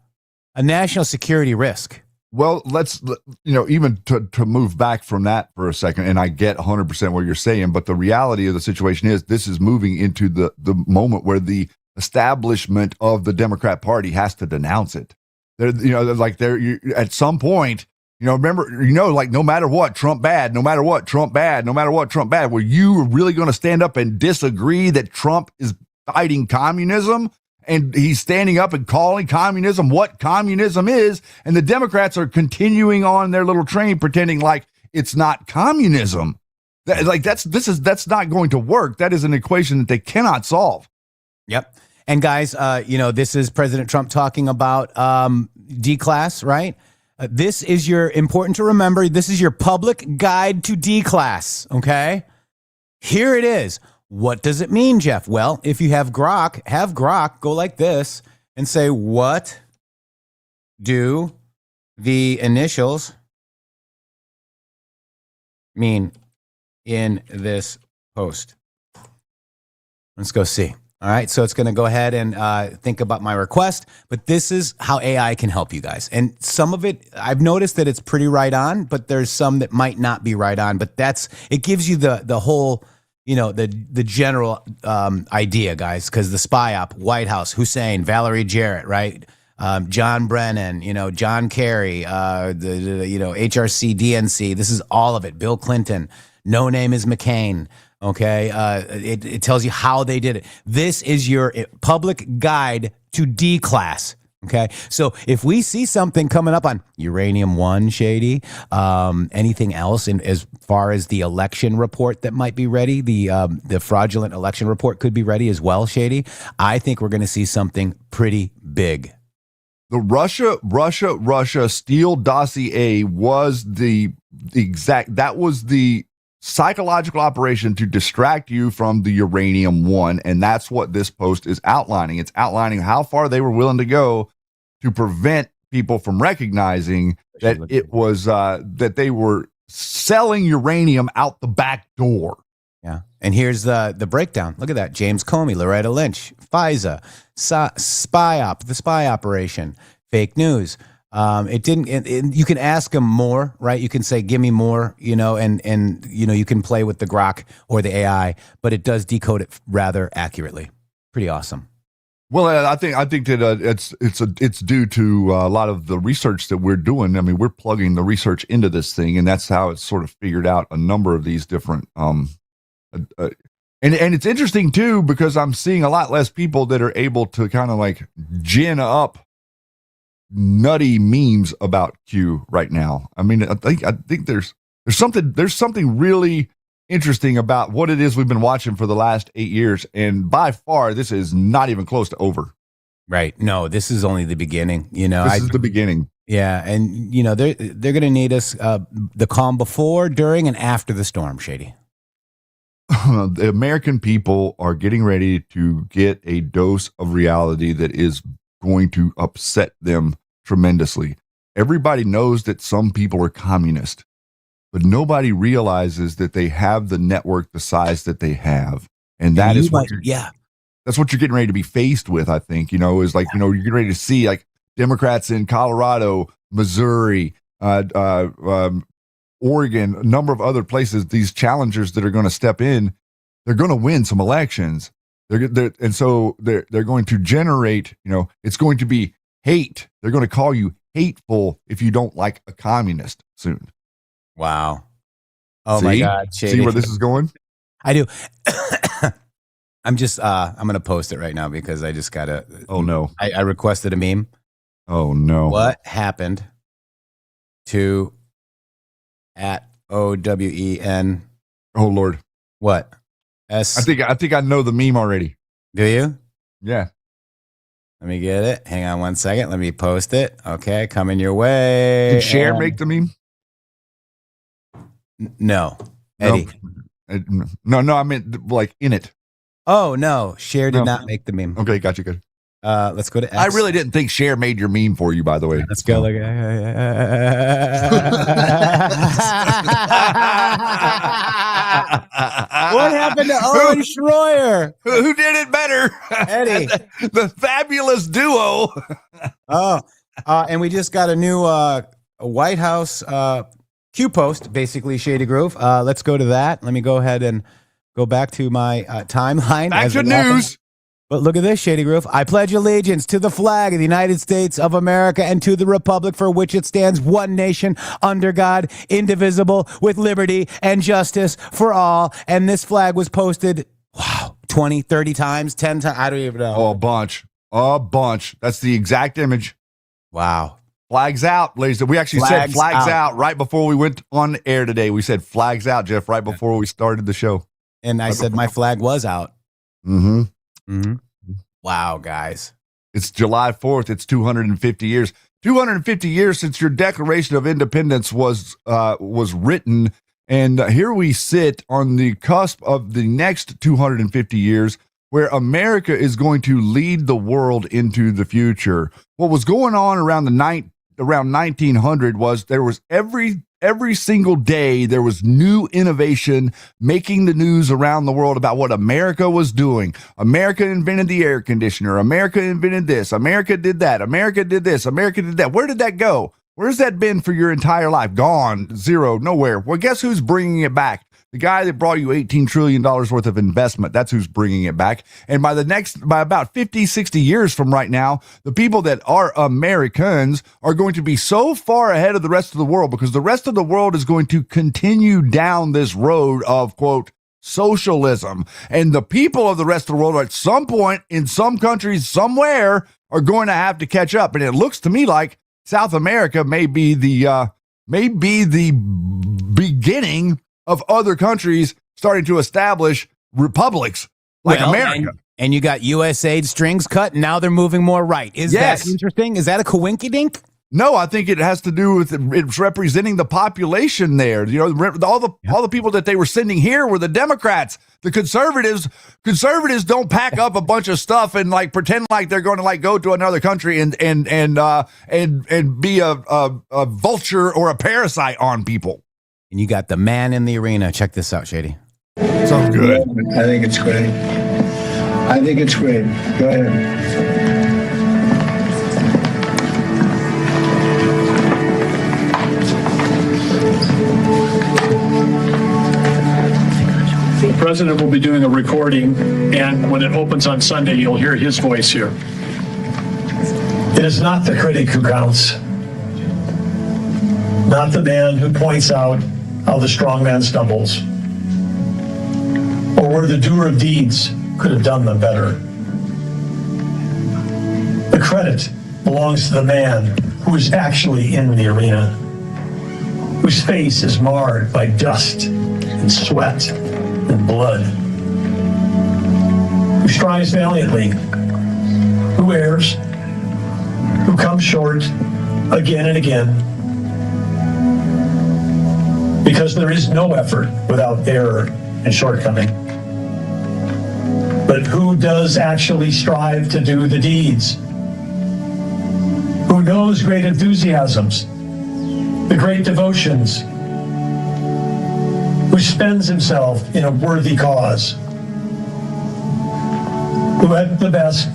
national security risk. Well, let's, even to move back from that for a second, and I get 100% what you're saying, but the reality of the situation is this is moving into the moment where the establishment of the Democrat Party has to denounce it. At some point, remember, no matter what, Trump bad, no matter what, Trump bad, no matter what, Trump bad. Were you really going to stand up and disagree that Trump is fighting communism? And he's standing up and calling communism what communism is. And the Democrats are continuing on their little train, pretending like it's not communism. That's not going to work. That is an equation that they cannot solve. Yep. And guys, this is President Trump talking about D-class, right? This is important to remember. This is your public guide to D-class. Okay. Here it is. What does it mean, Jeff? Well, if you have Grok go like this and say, what do the initials mean in this post? Let's go see. All right, so it's going to go ahead and think about my request, but this is how AI can help you guys. And some of it, I've noticed that it's pretty right on, but there's some that might not be right on, but it gives you the whole, the general idea, guys, because the SPY-OP, White House, Hussein, Valerie Jarrett, right? John Brennan, John Kerry, HRC, DNC, this is all of it. Bill Clinton, no name is McCain. Okay, it tells you how they did it. This is your public guide to D-class. Okay, so if we see something coming up on Uranium-1, Shady, anything else as far as the election report that might be ready, the fraudulent election report could be ready as well, Shady. I think we're going to see something pretty big. The Russia Steele dossier was the psychological operation to distract you from the uranium one. And that's what this post is outlining. It's outlining how far they were willing to go to prevent people from recognizing that it was, that they were selling uranium out the back door. Yeah. And here's the breakdown. Look at that. James Comey, Loretta Lynch, FISA, the spy operation, fake news. It didn't, you can ask them more, right? You can say, give me more, and you can play with the Grok or the AI, but it does decode it rather accurately. Pretty awesome. Well, I think that it's due to a lot of the research that we're doing. I mean, we're plugging the research into this thing, and that's how it's sort of figured out a number of these different, and it's interesting too, because I'm seeing a lot less people that are able to kind of like gin up nutty memes about Q right now. I mean, I think there's something really interesting about what it is we've been watching for the last 8 years, and by far this is not even close to over. Right? No, this is only the beginning. This is the beginning. Yeah, and they're going to need us the calm before, during, and after the storm. Shady. The American people are getting ready to get a dose of reality that is going to upset them tremendously. Everybody knows that some people are communist, but nobody realizes that they have the network the size that they have. And that is what that's what you're getting ready to be faced with, I think, is like, you're getting ready to see like Democrats in Colorado, Missouri, Oregon, a number of other places, these challengers that are going to step in, they're going to win some elections. And so they're going to generate, it's going to be hate. They're going to call you hateful if you don't like a communist soon. Wow. Oh my God. Shady. See where this is going? I do. I'm going to post it right now because I just got to. Oh no. I requested a meme. Oh no. What happened to @OWEN? Oh Lord. What? I think I know the meme already. Do you? Yeah. Let me get it. Hang on one second. Let me post it. Okay, coming your way. Did Cher make the meme? No. Eddie. No, I meant like in it. Oh, no. Cher did not make the meme. Okay, gotcha, good. Let's go to X. I really didn't think Cher made your meme for you, by the way. Let's go. What happened to Owen Schroyer? Who did it better? Eddie. The fabulous duo. And we just got a new White House Q post, basically, Shady Groove. Let's go to that. Let me go ahead and go back to my timeline. Back to news. But look at this, Shady Groove. I pledge allegiance to the flag of the United States of America and to the republic for which it stands, one nation, under God, indivisible, with liberty and justice for all. And this flag was posted, 20, 30 times, 10 times. I don't even know. Oh, a bunch. That's the exact image. Wow. Flags out, ladies. We actually said flags out right before we went on air today. We said flags out, Jeff, right before we started the show. And I said my flag was out. Mm-hmm. Mm-hmm. Wow, guys. It's July 4th. It's 250 years. 250 years since your Declaration of Independence was written. And here we sit on the cusp of the next 250 years where America is going to lead the world into the future. What was going on around 1900 was there was every single day there was new innovation making the news around the world about what America was doing. America invented the air conditioner. America invented this. America did that. America did this. America did that. Where did that go? Where's that been for your entire life? Gone. Zero. Nowhere. Well, guess who's bringing it back? The guy that brought you $18 trillion worth of investment, that's who's bringing it back. And by about 50, 60 years from right now, the people that are Americans are going to be so far ahead of the rest of the world because the rest of the world is going to continue down this road of, quote, socialism. And the people of the rest of the world at some point in some countries somewhere are going to have to catch up. And it looks to me like South America may be the beginning of other countries starting to establish republics like America. And you got USAID strings cut, and now they're moving more right. Is that interesting? Is that a coinkydink? No, I think it has to do with it's representing the population there. You know, all the people that they were sending here were the Democrats. The conservatives don't pack up a bunch of stuff and like pretend like they're going to like go to another country and be a vulture or a parasite on people. And you got the man in the arena. Check this out, Shady. Sounds good. I think it's great. I think it's great. Go ahead. The president will be doing a recording, and when it opens on Sunday, you'll hear his voice here. It is not the critic who counts, not the man who points out how the strong man stumbles, or where the doer of deeds could have done them better. The credit belongs to the man who is actually in the arena, whose face is marred by dust and sweat and blood, who strives valiantly, who errs, who comes short again and again, because there is no effort without error and shortcoming. But who does actually strive to do the deeds? Who knows great enthusiasms, the great devotions, who spends himself in a worthy cause, who at the best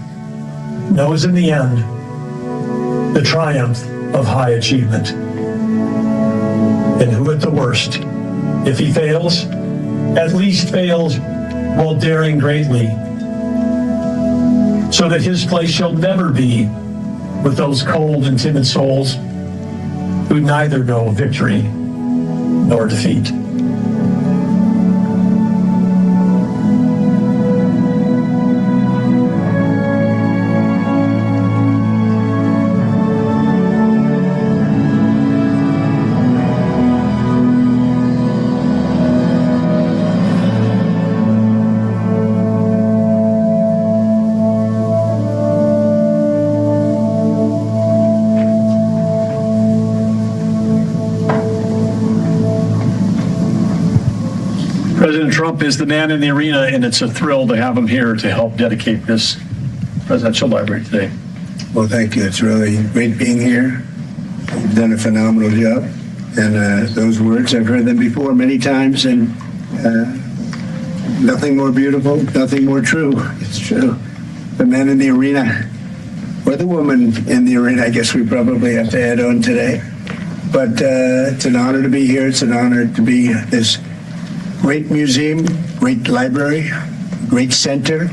knows in the end the triumph of high achievement, and who at the worst, if he fails, at least fails while daring greatly, so that his place shall never be with those cold and timid souls who neither know victory nor defeat. President Trump is the man in the arena, and it's a thrill to have him here to help dedicate this presidential library today. Well, thank you. It's really great being here. You've done a phenomenal job. And those words, I've heard them before many times, and nothing more beautiful, nothing more true. It's true. The man in the arena, or the woman in the arena, I guess we probably have to add on today. But it's an honor to be here. It's an honor to be this great museum, great library, great center,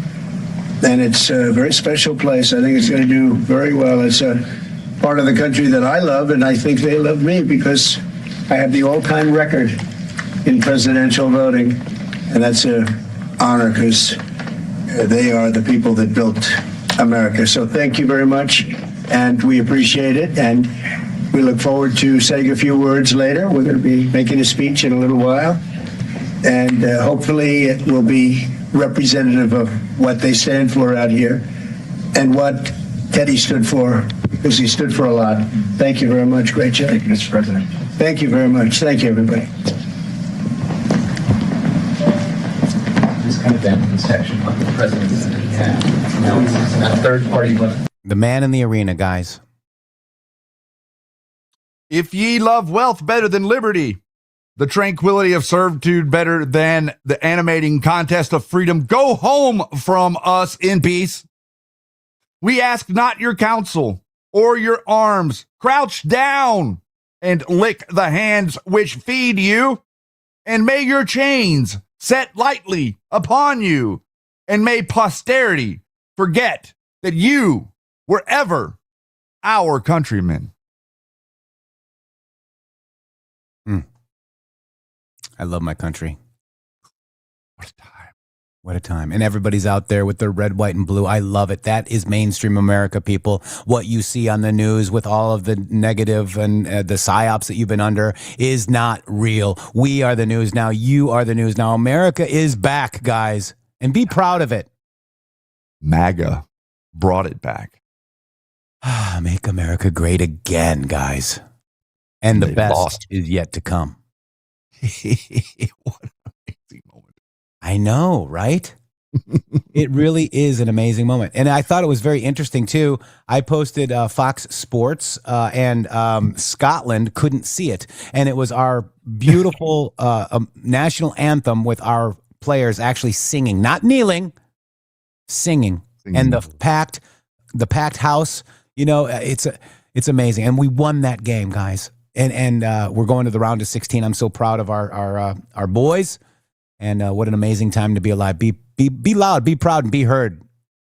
and it's a very special place. I think it's going to do very well. It's a part of the country that I love, and I think they love me because I have the all-time record in presidential voting, and that's an honor because they are the people that built America. So thank you very much, and we appreciate it, and we look forward to saying a few words later. We're going to be making a speech in a little while. And hopefully it will be representative of what they stand for out here and what Teddy stood for, because he stood for a lot. Thank you very much. Great job. Thank you, Mr. President. Thank you very much. Thank you, everybody. This kind of damage section of the president's now he's not third party, but The man in the arena, guys. If ye love wealth better than liberty, the tranquility of servitude better than the animating contest of freedom, go home from us in peace. We ask not your counsel or your arms. Crouch down and lick the hands which feed you, and may your chains set lightly upon you, and may posterity forget that you were ever our countrymen. I love my country. What a time. What a time. And everybody's out there with their red, white, and blue. I love it. That is mainstream America, people. What you see on the news with all of the negative and the psyops that you've been under is not real. We are the news now. You are the news now. America is back, guys. And be proud of it. MAGA brought it back. Make America great again, guys. And the They best lost. is yet to come. What an amazing moment. I know, right? It really is an amazing moment. And I thought it was very interesting, too. I posted Fox Sports, and Scotland couldn't see it. And it was our beautiful national anthem with our players actually singing, not kneeling, singing. And the packed house, you know, it's amazing. And we won that game, guys. And we're going to the round of 16. I'm so proud of our boys. And what an amazing time to be alive. Be loud, be proud, and be heard.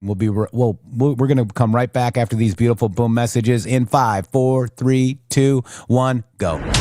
We're going to come right back after these beautiful boom messages in 5, 4, 3, 2, 1, go.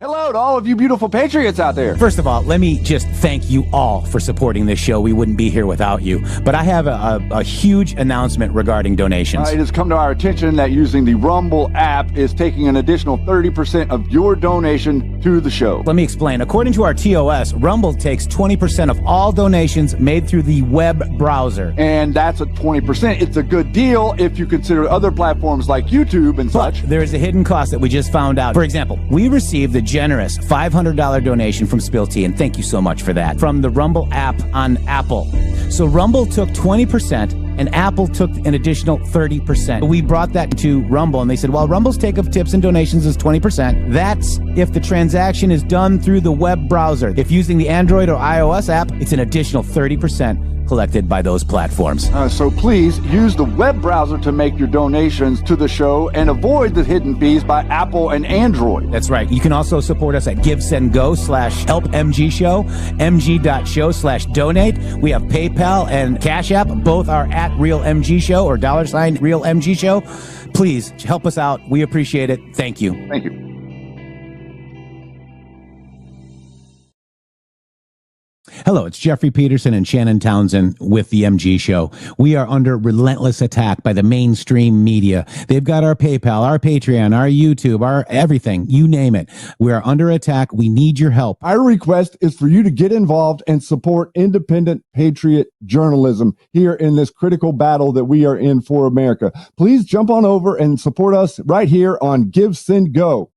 Hello to all of you beautiful patriots out there. First of all, let me just thank you all for supporting this show. We wouldn't be here without you. But I have a huge announcement regarding donations. It has come to our attention that using the Rumble app is taking an additional 30% of your donation to the show. Let me explain. According to our TOS, Rumble takes 20% of all donations made through the web browser. And that's at 20%. It's a good deal if you consider other platforms like YouTube and such. There is a hidden cost that we just found out. For example, we received the generous $500 donation from Spilty, and thank you so much for that, from the Rumble app on Apple. So Rumble took 20%, and Apple took an additional 30%. We brought that to Rumble, and they said, well, Rumble's take of tips and donations is 20%. That's if the transaction is done through the web browser. If using the Android or iOS app, it's an additional 30% collected by those platforms. So please use the web browser to make your donations to the show and avoid the hidden fees by Apple and Android. That's right. You can also support us at GiveSendGo/HelpMGShow, mg.show/donate. We have PayPal and Cash App. Both are at RealMGShow or $RealMGShow. Please help us out. We appreciate it. Thank you. Thank you. Hello, it's Jeffrey Peterson and Shannon Townsend with the MG Show. We are under relentless attack by the mainstream media. They've got our PayPal, our Patreon, our YouTube, our everything, you name it. We are under attack. We need your help. Our request is for you to get involved and support independent patriot journalism here in this critical battle that we are in for America. Please jump on over and support us right here on Give, Send, Go.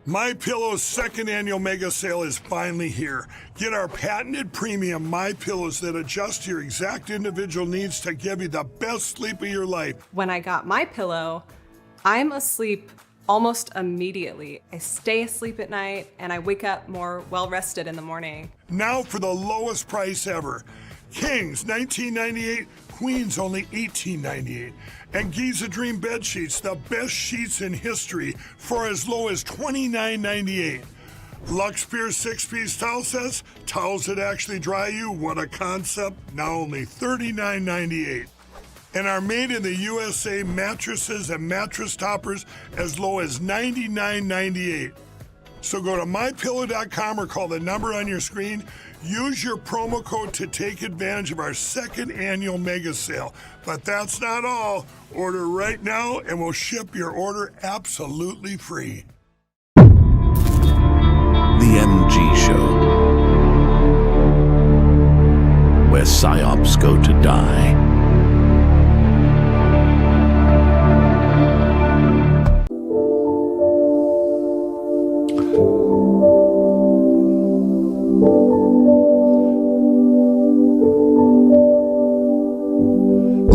MyPillow's second annual mega sale is finally here. Get our patented premium MyPillows that adjust to your exact individual needs to give you the best sleep of your life. When I got MyPillow, I'm asleep almost immediately. I stay asleep at night and I wake up more well-rested in the morning. Now for the lowest price ever. Kings, $19.98. Queens, only $18.98. And Giza Dream bed sheets, the best sheets in history, for as low as $29.98. Lux Pure 6-piece towel sets, towels that actually dry you. What a concept! Now only $39.98. And our made in the USA mattresses and mattress toppers as low as $99.98. So go to mypillow.com or call the number on your screen. Use your promo code to take advantage of our second annual mega sale. But that's not all. Order right now and we'll ship your order absolutely free. The MG Show, where psyops go to die.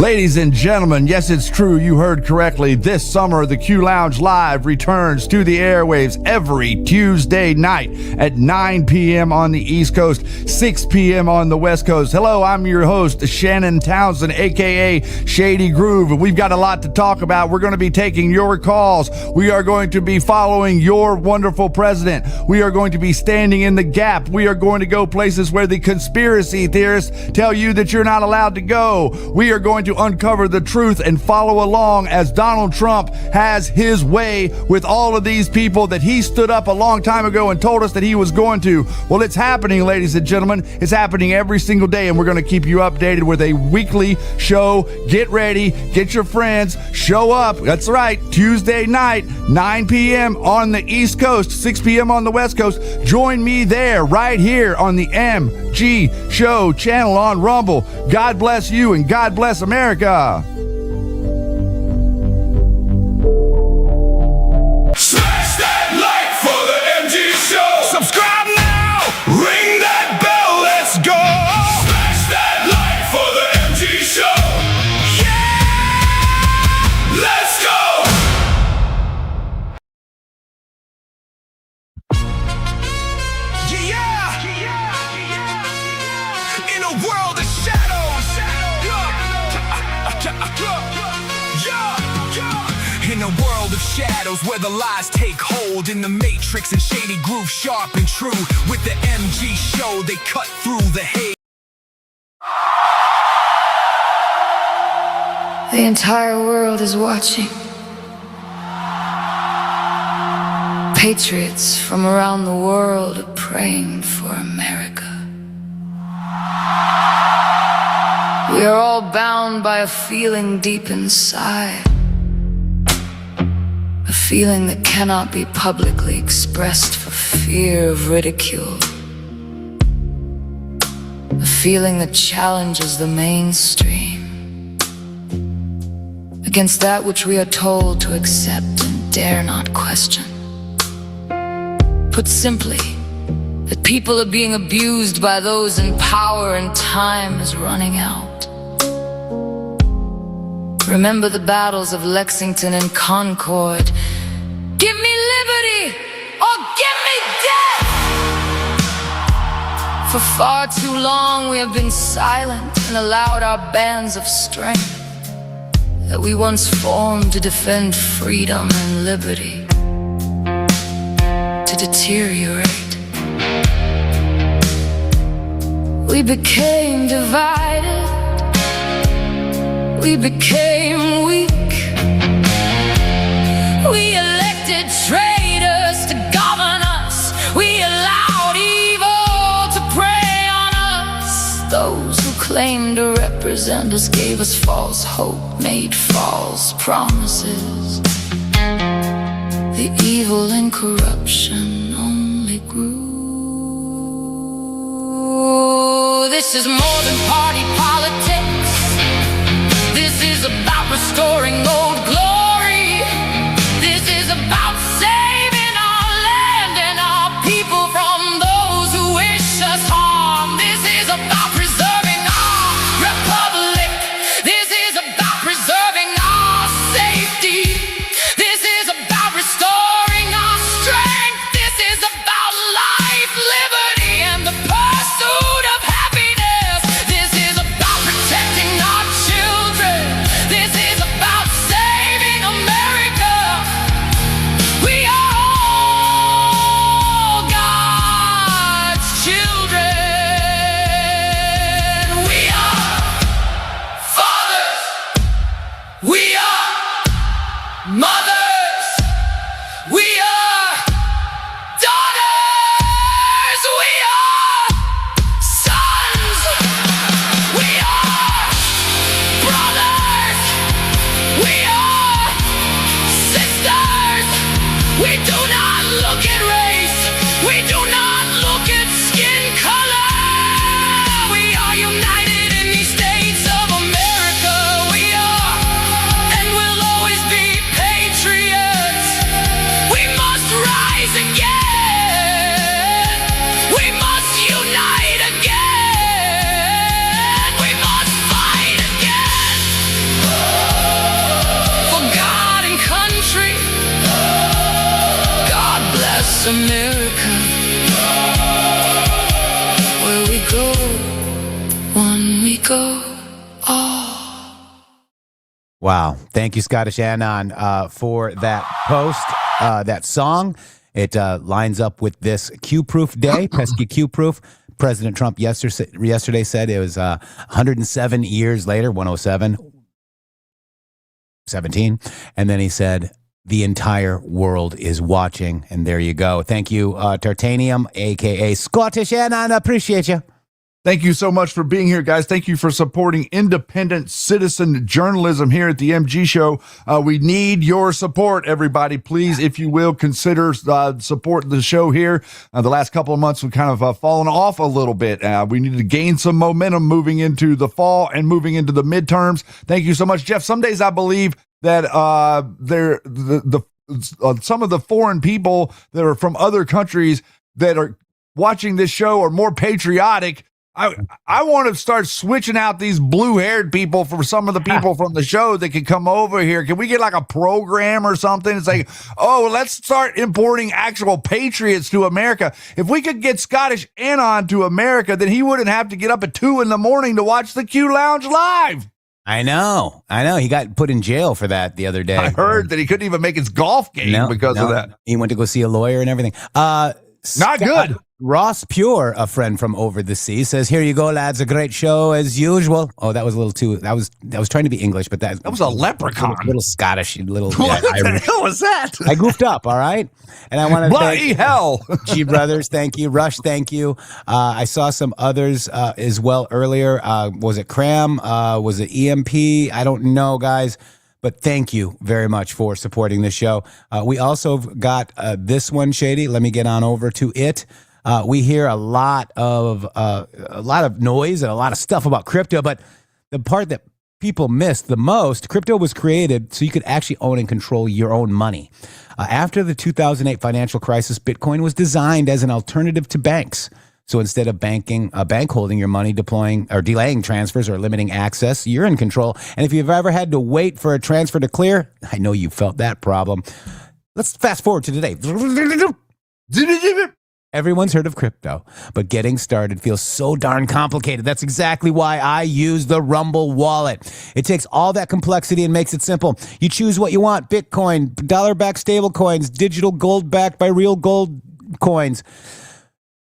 Ladies and gentlemen, yes, it's true. You heard correctly. This summer, the Q Lounge Live returns to the airwaves every Tuesday night at 9 p.m. on the East Coast, 6 p.m. on the West Coast. Hello, I'm your host, Shannon Townsend, a.k.a. Shady Groove. We've got a lot to talk about. We're going to be taking your calls. We are going to be following your wonderful president. We are going to be standing in the gap. We are going to go places where the conspiracy theorists tell you that you're not allowed to go. We are going to to uncover the truth and follow along as Donald Trump has his way with all of these people that he stood up a long time ago and told us that he was going to. Well, it's happening, ladies and gentlemen. It's happening every single day, and we're going to keep you updated with a weekly show. Get ready, get your friends, show up. That's right, Tuesday night, 9 p.m. on the East Coast, 6 p.m. on the West Coast. Join me there, right here on the MG Show channel on Rumble. God bless you and God bless America. Smash that like for the MG Show. Subscribe now. Ring that bell. Let's go. Smash that like for the MG Show. Yeah. Let's go. Yeah. In a world of shadows. In a world of shadows where the lies take hold, in the matrix and shady groove sharp and true, with the MG Show they cut through the hate. The entire world is watching. Patriots from around the world are praying for America. We are all bound by a feeling deep inside. A feeling that cannot be publicly expressed for fear of ridicule. A feeling that challenges the mainstream against that which we are told to accept and dare not question. Put simply, that people are being abused by those in power and time is running out. Remember the battles of Lexington and Concord. Give me liberty or give me death! For far too long we have been silent and allowed our bands of strength that we once formed to defend freedom and liberty to deteriorate. We became divided. We became weak. We elected traitors to govern us. We allowed evil to prey on us. Those who claimed to represent us gave us false hope, made false promises. The evil and corruption only grew. This is more than party politics. This is about restoring old glory. This is about saving our land and our people from those who wish us harm. This is about preserving our republic. This is about preserving our safety. This is about restoring our strength. This is about life, liberty, and the pursuit of happiness. This is about protecting our children. This is about saving America. We are all God's children. We are fathers. We are mothers. We are daughters. We are sons. We are brothers. We are sisters. We do not look at race. We do not look at skin color. We are united in these states of America. We are and will always be patriots. We must rise again. We must unite again. We must fight again. For God and country. God bless America. Where we go, one we go, all. Wow. Thank you, Scottish Anon, for that post, that song. It lines up with this Q-proof day, pesky Q-proof. President Trump yesterday said it was 107 years later, 107, 17. And then he said, the entire world is watching. And there you go. Thank you, Tartanium, a.k.a. Scottish Shannon. I appreciate you. Thank you so much for being here, guys. Thank you for supporting independent citizen journalism here at the MG Show. We need your support, everybody. Please, if you will, consider support the show here. The last couple of months, we've kind of fallen off a little bit. We need to gain some momentum moving into the fall and moving into the midterms. Thank you so much, Jeff. Some days I believe that some of the foreign people that are from other countries that are watching this show are more patriotic. I want to start switching out these blue-haired people for some of the people from the show that can come over here. Can we get like a program or something? It's like, oh, let's start importing actual patriots to America. If we could get Scottish Anon to America, then he wouldn't have to get up at 2 a.m. to watch the Q Lounge live. I know. He got put in jail for that the other day. I heard that he couldn't even make his golf game because of that. He went to go see a lawyer and everything. Not good. Ross Pure, a friend from over the sea, says, "Here you go, lads. A great show as usual." Oh, that was a little too. That was trying to be English, but that was a leprechaun. Little Scottish, little. What the hell was that? I goofed up. All right, and I want to bloody thank hell. G Brothers, thank you. Rush, thank you. I saw some others as well earlier. Was it Cram? Was it EMP? I don't know, guys. But thank you very much for supporting the show. We also got this one, Shady. Let me get on over to it. We hear a lot of noise and a lot of stuff about crypto, but the part that people miss the most, crypto was created so you could actually own and control your own money. After the 2008 financial crisis, Bitcoin was designed as an alternative to banks. So instead of a bank holding your money, deploying or delaying transfers or limiting access, you're in control. And if you've ever had to wait for a transfer to clear, I know you felt that problem. Let's fast forward to today. Everyone's heard of crypto, but getting started feels so darn complicated. That's exactly why I use the Rumble wallet. It takes all that complexity and makes it simple. You choose what you want: Bitcoin, dollar-backed stablecoins, digital gold backed by real gold coins.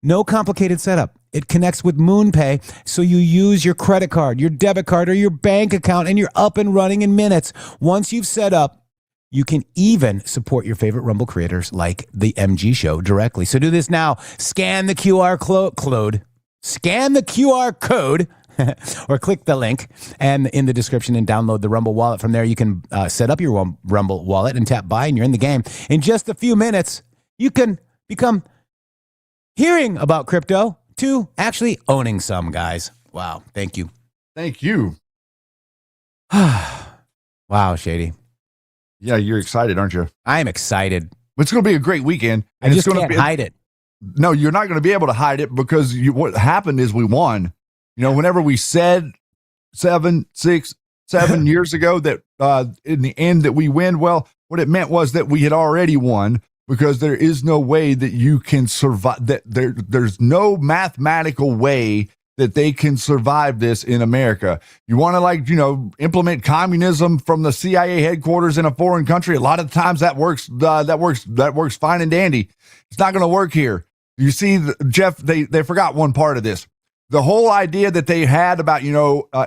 No complicated setup. It connects with MoonPay, so you use your credit card, your debit card, or your bank account, and you're up and running in minutes. Once you've set up, you can even support your favorite Rumble creators like the MG Show directly. So do this now. Scan the QR code. Scan the QR code or click the link and in the description and download the Rumble wallet. From there, you can set up your Rumble wallet and tap buy, and you're in the game. In just a few minutes, you can become hearing about crypto to actually owning some, guys. Wow. Thank you. Thank you. Wow, Shady. Yeah, you're excited, aren't you? I am excited. It's going to be a great weekend. And I just can't hide it. No, you're not going to be able to hide it because what happened is we won. You know, whenever we said 7 years ago that in the end that we win, well, what it meant was that we had already won, because there is no way that you can survive. That there's no mathematical way that they can survive this in America. You want to implement communism from the CIA headquarters in a foreign country. A lot of times that works. That works fine and dandy. It's not going to work here. You see, Jeff, they forgot one part of this. The whole idea that they had about,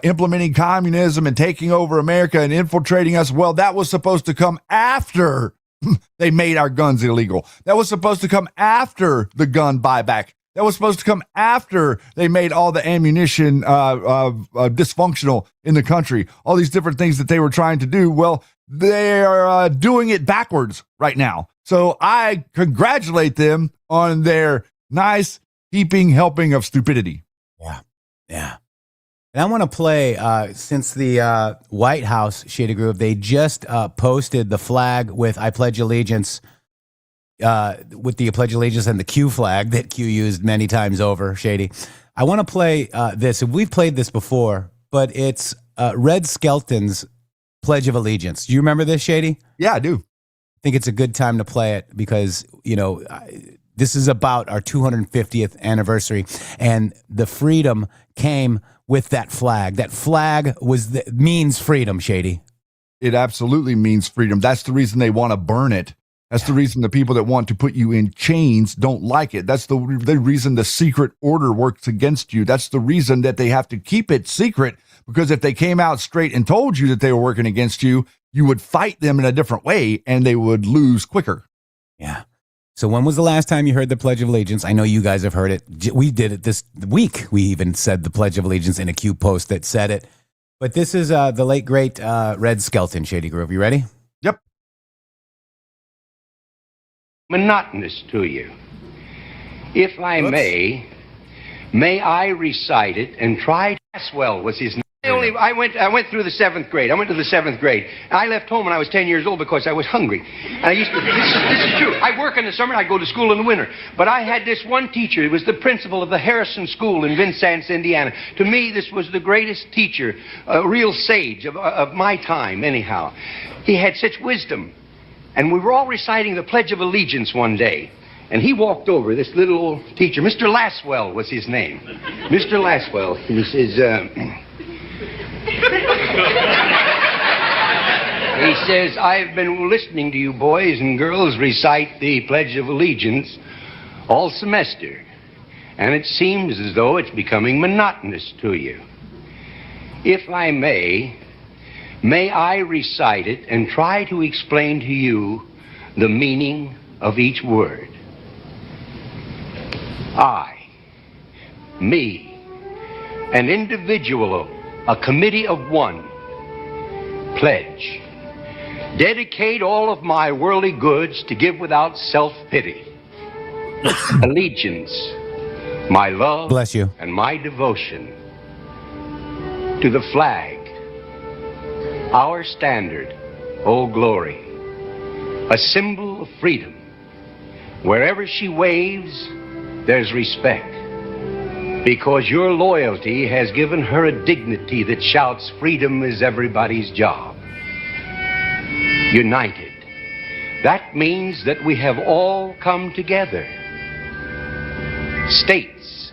implementing communism and taking over America and infiltrating us. Well, that was supposed to come after they made our guns illegal. That was supposed to come after the gun buyback. That was supposed to come after they made all the ammunition dysfunctional in the country. All these different things that they were trying to do. Well, they are doing it backwards right now. So I congratulate them on their nice helping of stupidity. Yeah. And I want to play, since the White House, Shady Groove, they just posted the flag with I Pledge Allegiance, with the Pledge Allegiance and the Q flag that Q used many times over, Shady. I want to play this. We've played this before, but it's Red Skelton's Pledge of Allegiance. Do you remember this, Shady? Yeah, I do. I think it's a good time to play it because, this is about our 250th anniversary, and the freedom came with that flag. That flag means freedom, Shady. It absolutely means freedom. That's the reason they want to burn it. That's the reason the people that want to put you in chains don't like it. That's the reason the secret order works against you. That's the reason that they have to keep it secret, because if they came out straight and told you that they were working against you, you would fight them in a different way and they would lose quicker. Yeah. So when was the last time you heard the Pledge of Allegiance? I know you guys have heard it. We did it this week. We even said the Pledge of Allegiance in a Q post that said it. But this is the late, great Red Skelton, Shady Grove. You ready? Yep. Monotonous to you. If I may I recite it and try. Caswell was his name. I went through the 7th grade. I went to the 7th grade. I left home when I was 10 years old because I was hungry. And I used to, this is true. I work in the summer, I go to school in the winter. But I had this one teacher. He was the principal of the Harrison School in Vincennes, Indiana. To me, this was the greatest teacher, a real sage of my time, anyhow. He had such wisdom. And we were all reciting the Pledge of Allegiance one day. And he walked over, this little old teacher. Mr. Laswell was his name. Mr. Laswell. He says, he says, I've been listening to you boys and girls recite the Pledge of Allegiance all semester, and it seems as though it's becoming monotonous to you. If I may I recite it and try to explain to you the meaning of each word. I, me, an individual, a committee of one, pledge, dedicate all of my worldly goods to give without self-pity, allegiance, my love, bless you, and my devotion to the flag, our standard, Old Glory, a symbol of freedom. Wherever she waves, there's respect. Because your loyalty has given her a dignity that shouts freedom is everybody's job. United. That means that we have all come together. States.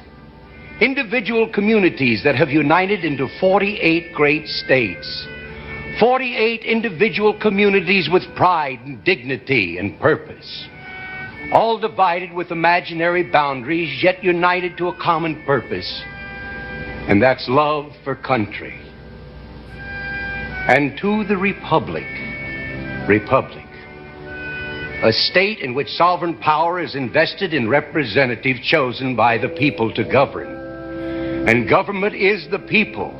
Individual communities that have united into 48 great states. 48 individual communities with pride and dignity and purpose. All divided with imaginary boundaries, yet united to a common purpose, and that's love for country. And to the republic, a state in which sovereign power is invested in representatives chosen by the people to govern. And government is the people,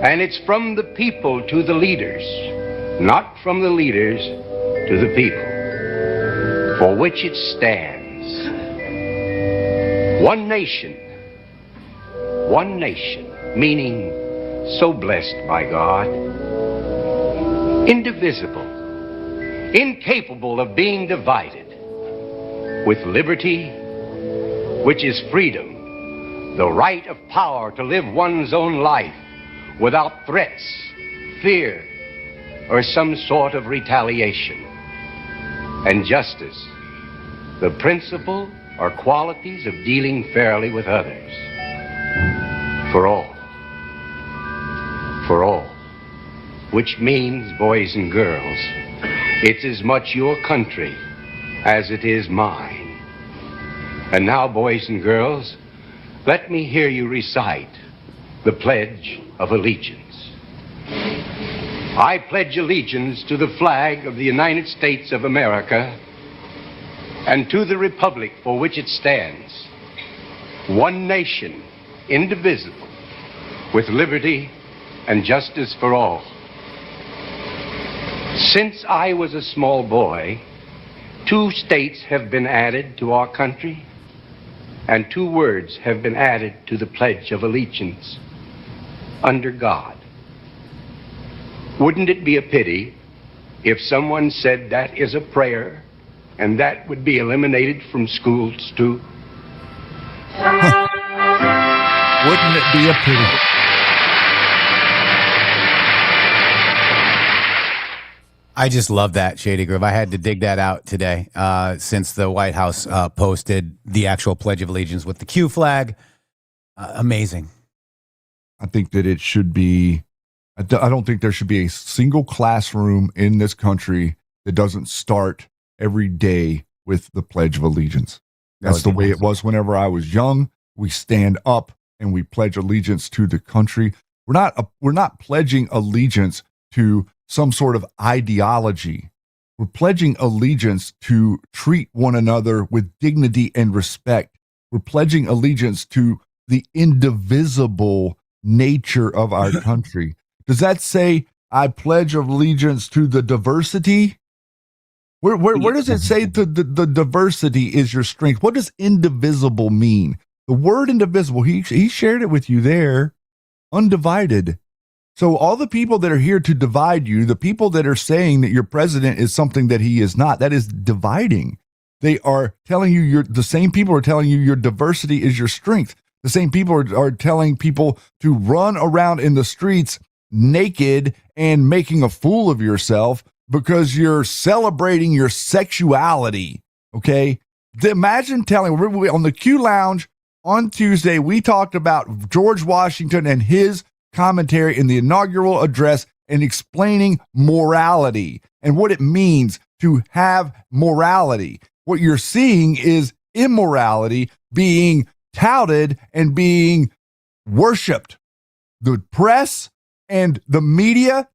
and it's from the people to the leaders, not from the leaders to the people, for which it stands. One nation, meaning so blessed by God, indivisible, incapable of being divided, with liberty, which is freedom, the right of power to live one's own life without threats, fear, or some sort of retaliation, and justice, the principle or qualities of dealing fairly with others. For all, which means, boys and girls, it's as much your country as it is mine. And now, boys and girls, let me hear you recite the Pledge of Allegiance. I pledge allegiance to the flag of the United States of America and to the republic for which it stands, one nation, indivisible, with liberty and justice for all. Since I was a small boy, 2 states have been added to our country, and 2 words have been added to the Pledge of Allegiance: under God. Wouldn't it be a pity if someone said that is a prayer and that would be eliminated from schools too? Wouldn't it be a pity? I just love that, Shady Grove. I had to dig that out today since the White House posted the actual Pledge of Allegiance with the Q flag. Amazing. I think that it should be, I don't think there should be a single classroom in this country that doesn't start every day with the Pledge of Allegiance. That's the way it was whenever I was young. We stand up and we pledge allegiance to the country. We're not pledging allegiance to some sort of ideology. We're pledging allegiance to treat one another with dignity and respect. We're pledging allegiance to the indivisible nature of our country. Does that say, I pledge allegiance to the diversity? Where does it say the diversity is your strength? What does indivisible mean? The word indivisible, he shared it with you there, undivided. So all the people that are here to divide you, the people that are saying that your president is something that he is not, that is dividing. They are telling you, the same people are telling you your diversity is your strength. The same people are telling people to run around in the streets naked and making a fool of yourself because you're celebrating your sexuality, okay? Imagine telling, on the Q Lounge on Tuesday, we talked about George Washington and his commentary in the inaugural address and explaining morality and what it means to have morality. What you're seeing is immorality being touted and being worshiped. The press and the media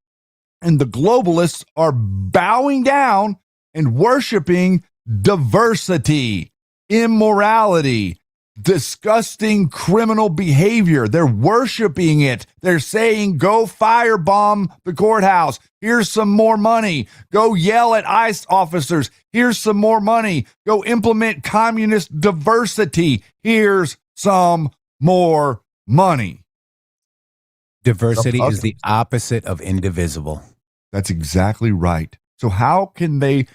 and the globalists are bowing down and worshiping diversity, immorality, disgusting criminal behavior. They're worshiping it. They're saying, go firebomb the courthouse. Here's some more money. Go yell at ICE officers. Here's some more money. Go implement communist diversity. Here's some more money. Diversity is the opposite of indivisible. That's exactly right. So how can the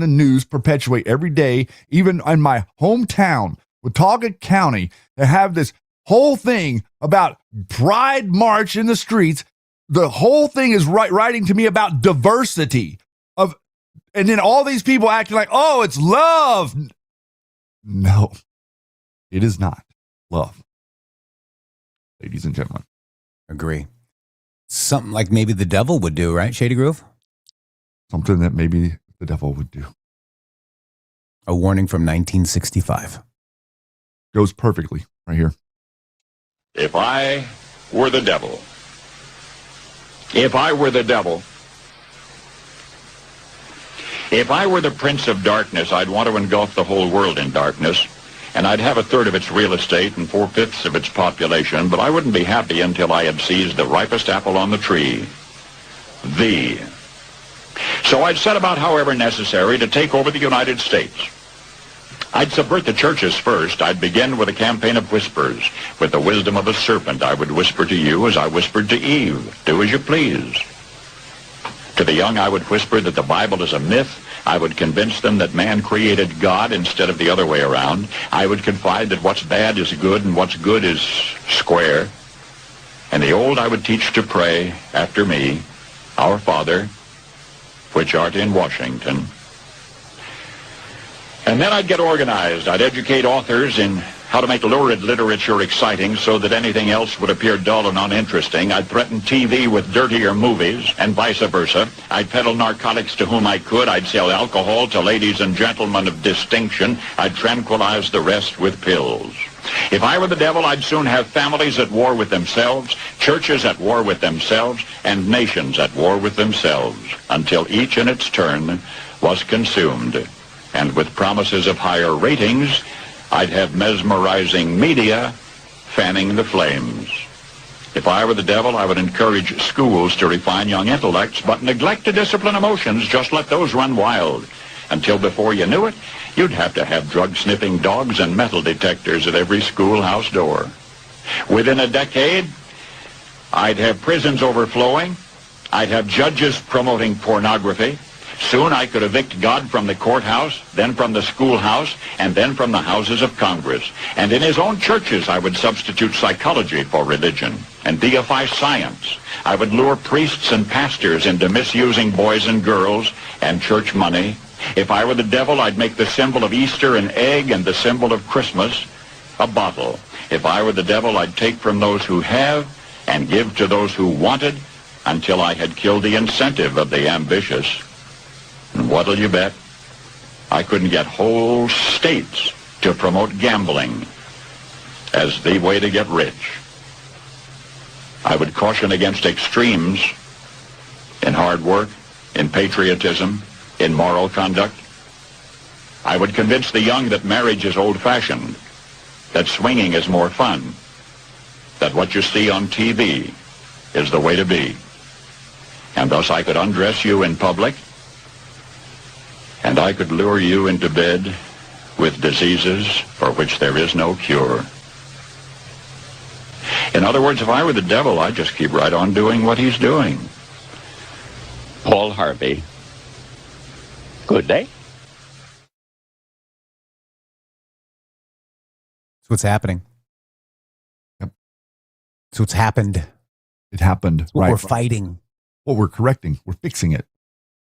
news perpetuate every day, even in my hometown, Watauga County, to have this whole thing about Pride March in the streets? The whole thing is writing to me about diversity and then all these people acting like, oh, it's love. No, it is not love. Ladies and gentlemen. Agree. Something like maybe the devil would do, right, Shady Groove? Something that maybe the devil would do. A warning from 1965. Goes perfectly right here. If I were the devil, if I were the devil, if I were the prince of darkness, I'd want to engulf the whole world in darkness, and I'd have 1/3 of its real estate and 4/5 of its population, but I wouldn't be happy until I had seized the ripest apple on the tree. So I'd set about, however necessary, to take over the United States. I'd subvert the churches first. I'd begin with a campaign of whispers. With the wisdom of a serpent, I would whisper to you as I whispered to Eve, do as you please. To the young, I would whisper that the Bible is a myth. I would convince them that man created God instead of the other way around. I would confide that what's bad is good and what's good is square. And the old I would teach to pray after me, Our Father, which art in Washington. And then I'd get organized. I'd educate authors in how to make lurid literature exciting so that anything else would appear dull and uninteresting. I'd threaten TV with dirtier movies and vice versa. I'd peddle narcotics to whom I could. I'd sell alcohol to ladies and gentlemen of distinction. I'd tranquilize the rest with pills. If I were the devil, I'd soon have families at war with themselves, churches at war with themselves, and nations at war with themselves, until each in its turn was consumed. And with promises of higher ratings, I'd have mesmerizing media fanning the flames. If I were the devil, I would encourage schools to refine young intellects, but neglect to discipline emotions. Just let those run wild. Until before you knew it, you'd have to have drug-sniffing dogs and metal detectors at every schoolhouse door. Within a decade, I'd have prisons overflowing. I'd have judges promoting pornography. Soon I could evict God from the courthouse, then from the schoolhouse, and then from the houses of Congress. And in his own churches, I would substitute psychology for religion and deify science. I would lure priests and pastors into misusing boys and girls and church money. If I were the devil, I'd make the symbol of Easter an egg and the symbol of Christmas a bottle. If I were the devil, I'd take from those who have and give to those who wanted until I had killed the incentive of the ambitious. And what'll you bet? I couldn't get whole states to promote gambling as the way to get rich. I would caution against extremes in in hard work, in patriotism, in moral conduct. I would convince the young that marriage is old-fashioned, that swinging is more fun, that what you see on TV is the way to be. And thus I could undress you in public, and I could lure you into bed with diseases for which there is no cure. In other words, if I were the devil, I'd just keep right on doing what he's doing. Paul Harvey. Good day. That's what's happening. Yep. That's what's happened. It happened. What we're fighting. What we're correcting. We're fixing it.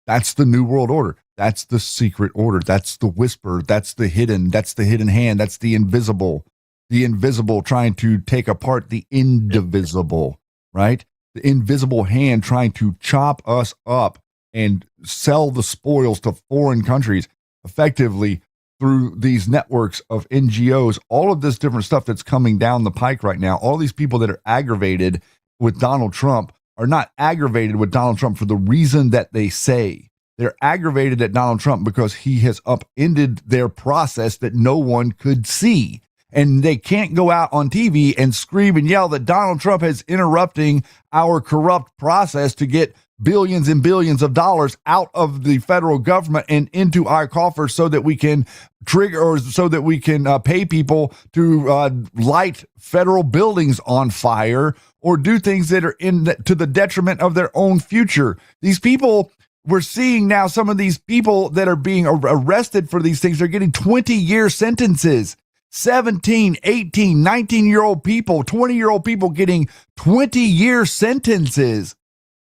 That's the New World Order. That's the secret order. That's the whisper. That's the hidden. That's the hidden hand. That's the invisible. The invisible trying to take apart the indivisible, right? The invisible hand trying to chop us up and sell the spoils to foreign countries effectively through these networks of NGOs, all of this different stuff that's coming down the pike right now. All these people that are aggravated with Donald Trump are not aggravated with Donald Trump for the reason that they say. They're aggravated at Donald Trump because he has upended their process that no one could see. And they can't go out on TV and scream and yell that Donald Trump is interrupting our corrupt process to get billions and billions of dollars out of the federal government and into our coffers so that we can trigger or so that we can pay people to light federal buildings on fire or do things that are to the detriment of their own future. These people, we're seeing now some of these people that are being arrested for these things are getting 20-year sentences. 17, 18, 19-year-old people, 20-year-old people getting 20-year sentences.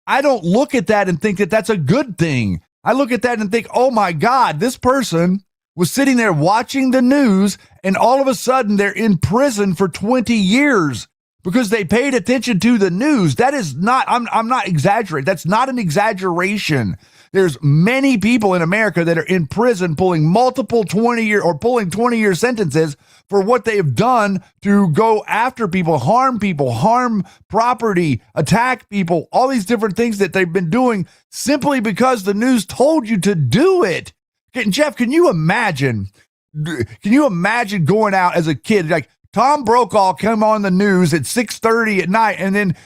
I don't look at that and think that that's a good thing. I look at that and think, oh my God, this person was sitting there watching the news and all of a sudden they're in prison for 20 years because they paid attention to the news. That is not, I'm not exaggerating. That's not an exaggeration. There's many people in America that are in prison pulling multiple 20-year sentences for what they have done to go after people, harm property, attack people, all these different things that they've been doing simply because the news told you to do it. Jeff, can you imagine going out as a kid, like Tom Brokaw came on the news at 6:30 at night, and then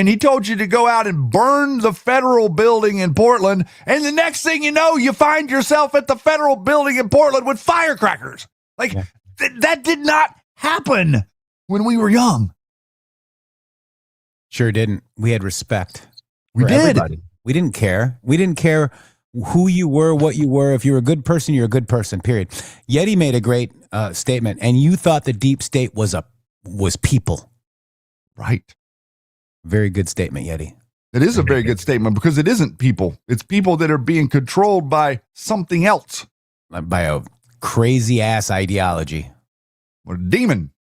he told you to go out and burn the federal building in Portland, and the next thing you know, you find yourself at the federal building in Portland with firecrackers. Like that did not happen when we were young. Sure didn't. We had respect. We did. Everybody. We didn't care. We didn't care who you were, what you were. If you were a good person, you're a good person, period. Yeti made a great statement, and you thought the deep state was people. Right. Very good statement, Yeti. It is a very good statement because it isn't people. It's people that are being controlled by something else. By a crazy-ass ideology. Or a demon.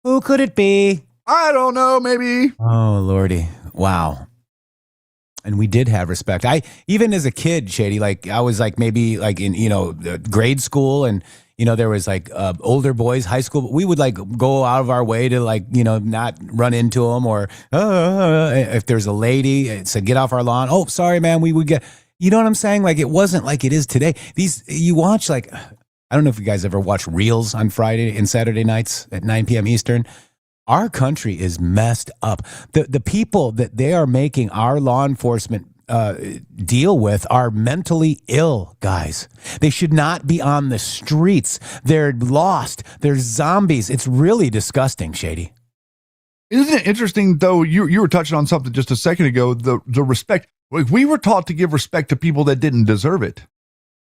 Who could it be? I don't know, maybe. Oh, Lordy. Wow. And we did have respect. Even as a kid, Shady, like I was like maybe like in, grade school and, there was like older boys, high school, but we would like go out of our way to like, not run into them or if there's a lady, it said, get off our lawn. Oh, sorry, man. We would get, you know what I'm saying? Like it wasn't like it is today. You watch like, I don't know if you guys ever watch Reels on Friday and Saturday nights at 9 p.m. Eastern. Our country is messed up. The people that they are making our law enforcement deal with are mentally ill, guys. They should not be on the streets. They're lost. They're zombies. It's really disgusting, Shady. Isn't it interesting, though? You were touching on something just a second ago, the respect. We were taught to give respect to people that didn't deserve it.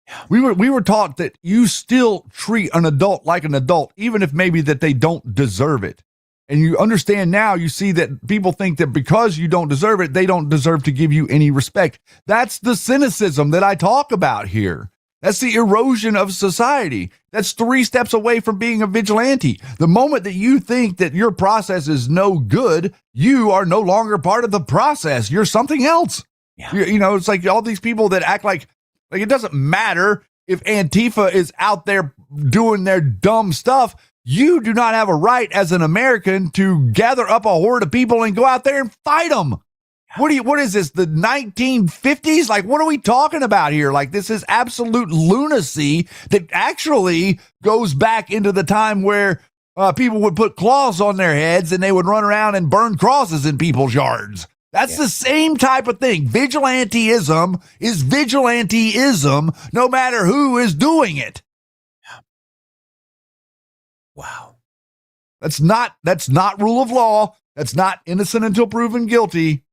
Yeah. We were taught that you still treat an adult like an adult, even if maybe that they don't deserve it. And you understand now, you see that people think that because you don't deserve it, they don't deserve to give you any respect. That's the cynicism that I talk about here. That's the erosion of society. That's 3 steps away from being a vigilante. The moment that you think that your process is no good, you are no longer part of the process. You're something else. Yeah. It's like all these people that act like it doesn't matter if Antifa is out there doing their dumb stuff. You do not have a right as an American to gather up a horde of people and go out there and fight them. What is this, the 1950s? Like, what are we talking about here? Like, this is absolute lunacy that actually goes back into the time where people would put cloths on their heads and they would run around and burn crosses in people's yards. That's the same type of thing. Vigilanteism is vigilanteism no matter who is doing it. Wow. That's not rule of law. That's not innocent until proven guilty.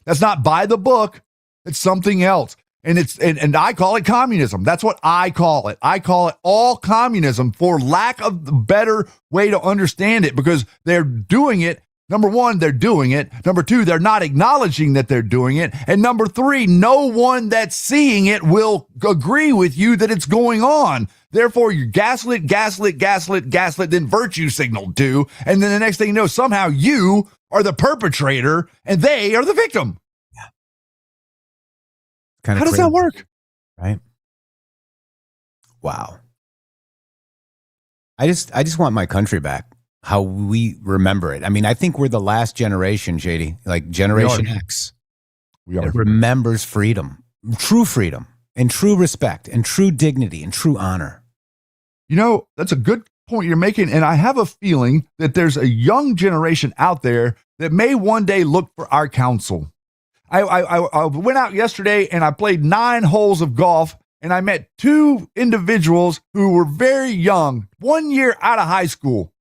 That's not by the book. It's something else. And I call it communism. That's what I call it. I call it all communism for lack of a better way to understand it, because they're doing it. Number one, they're doing it. Number two, they're not acknowledging that they're doing it. And number three, no one that's seeing it will agree with you that it's going on. Therefore, you're gaslit, then virtue signaled to. And then the next thing you know, somehow you are the perpetrator and they are the victim. How does that work? Right? Wow. I just want my country back. How we remember it. I mean, I think we're the last generation, JD, like Generation X. That remembers freedom, and true respect, and true dignity, and true honor. You know, that's a good point you're making. And I have a feeling that there's a young generation out there that may one day look for our counsel. I went out yesterday and I played 9 holes of golf, and I met 2 individuals who were very young, 1 year out of high school.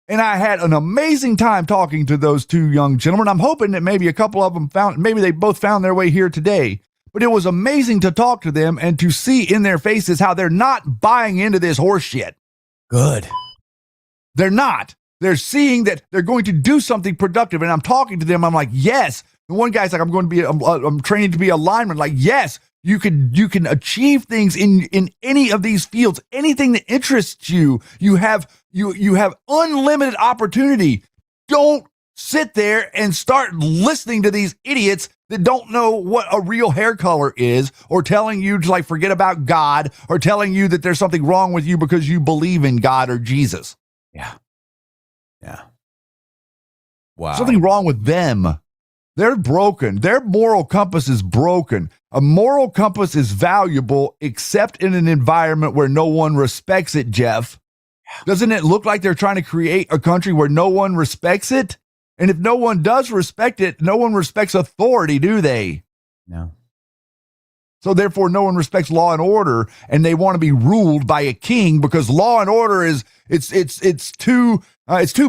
And I had an amazing time talking to those 2 young gentlemen. I'm hoping that maybe a couple of them maybe they both found their way here today. But it was amazing to talk to them and to see in their faces how they're not buying into this horse shit. Good. They're not. They're seeing that they're going to do something productive. And I'm talking to them. I'm like, yes. The one guy's like, I'm training to be a lineman. Like, yes, you can achieve things in any of these fields, anything that interests you. You have unlimited opportunity. Don't sit there and start listening to these idiots that don't know what a real hair color is, or telling you to forget about God, or telling you that there's something wrong with you because you believe in God or Jesus. Yeah. Wow. Something wrong with them. They're broken. Their moral compass is broken. A moral compass is valuable except in an environment where no one respects it, Jeff. Doesn't it look like they're trying to create a country where no one respects it? And if no one does respect it, no one respects authority, do they? No. So therefore, no one respects law and order, and they want to be ruled by a king because law and order it's too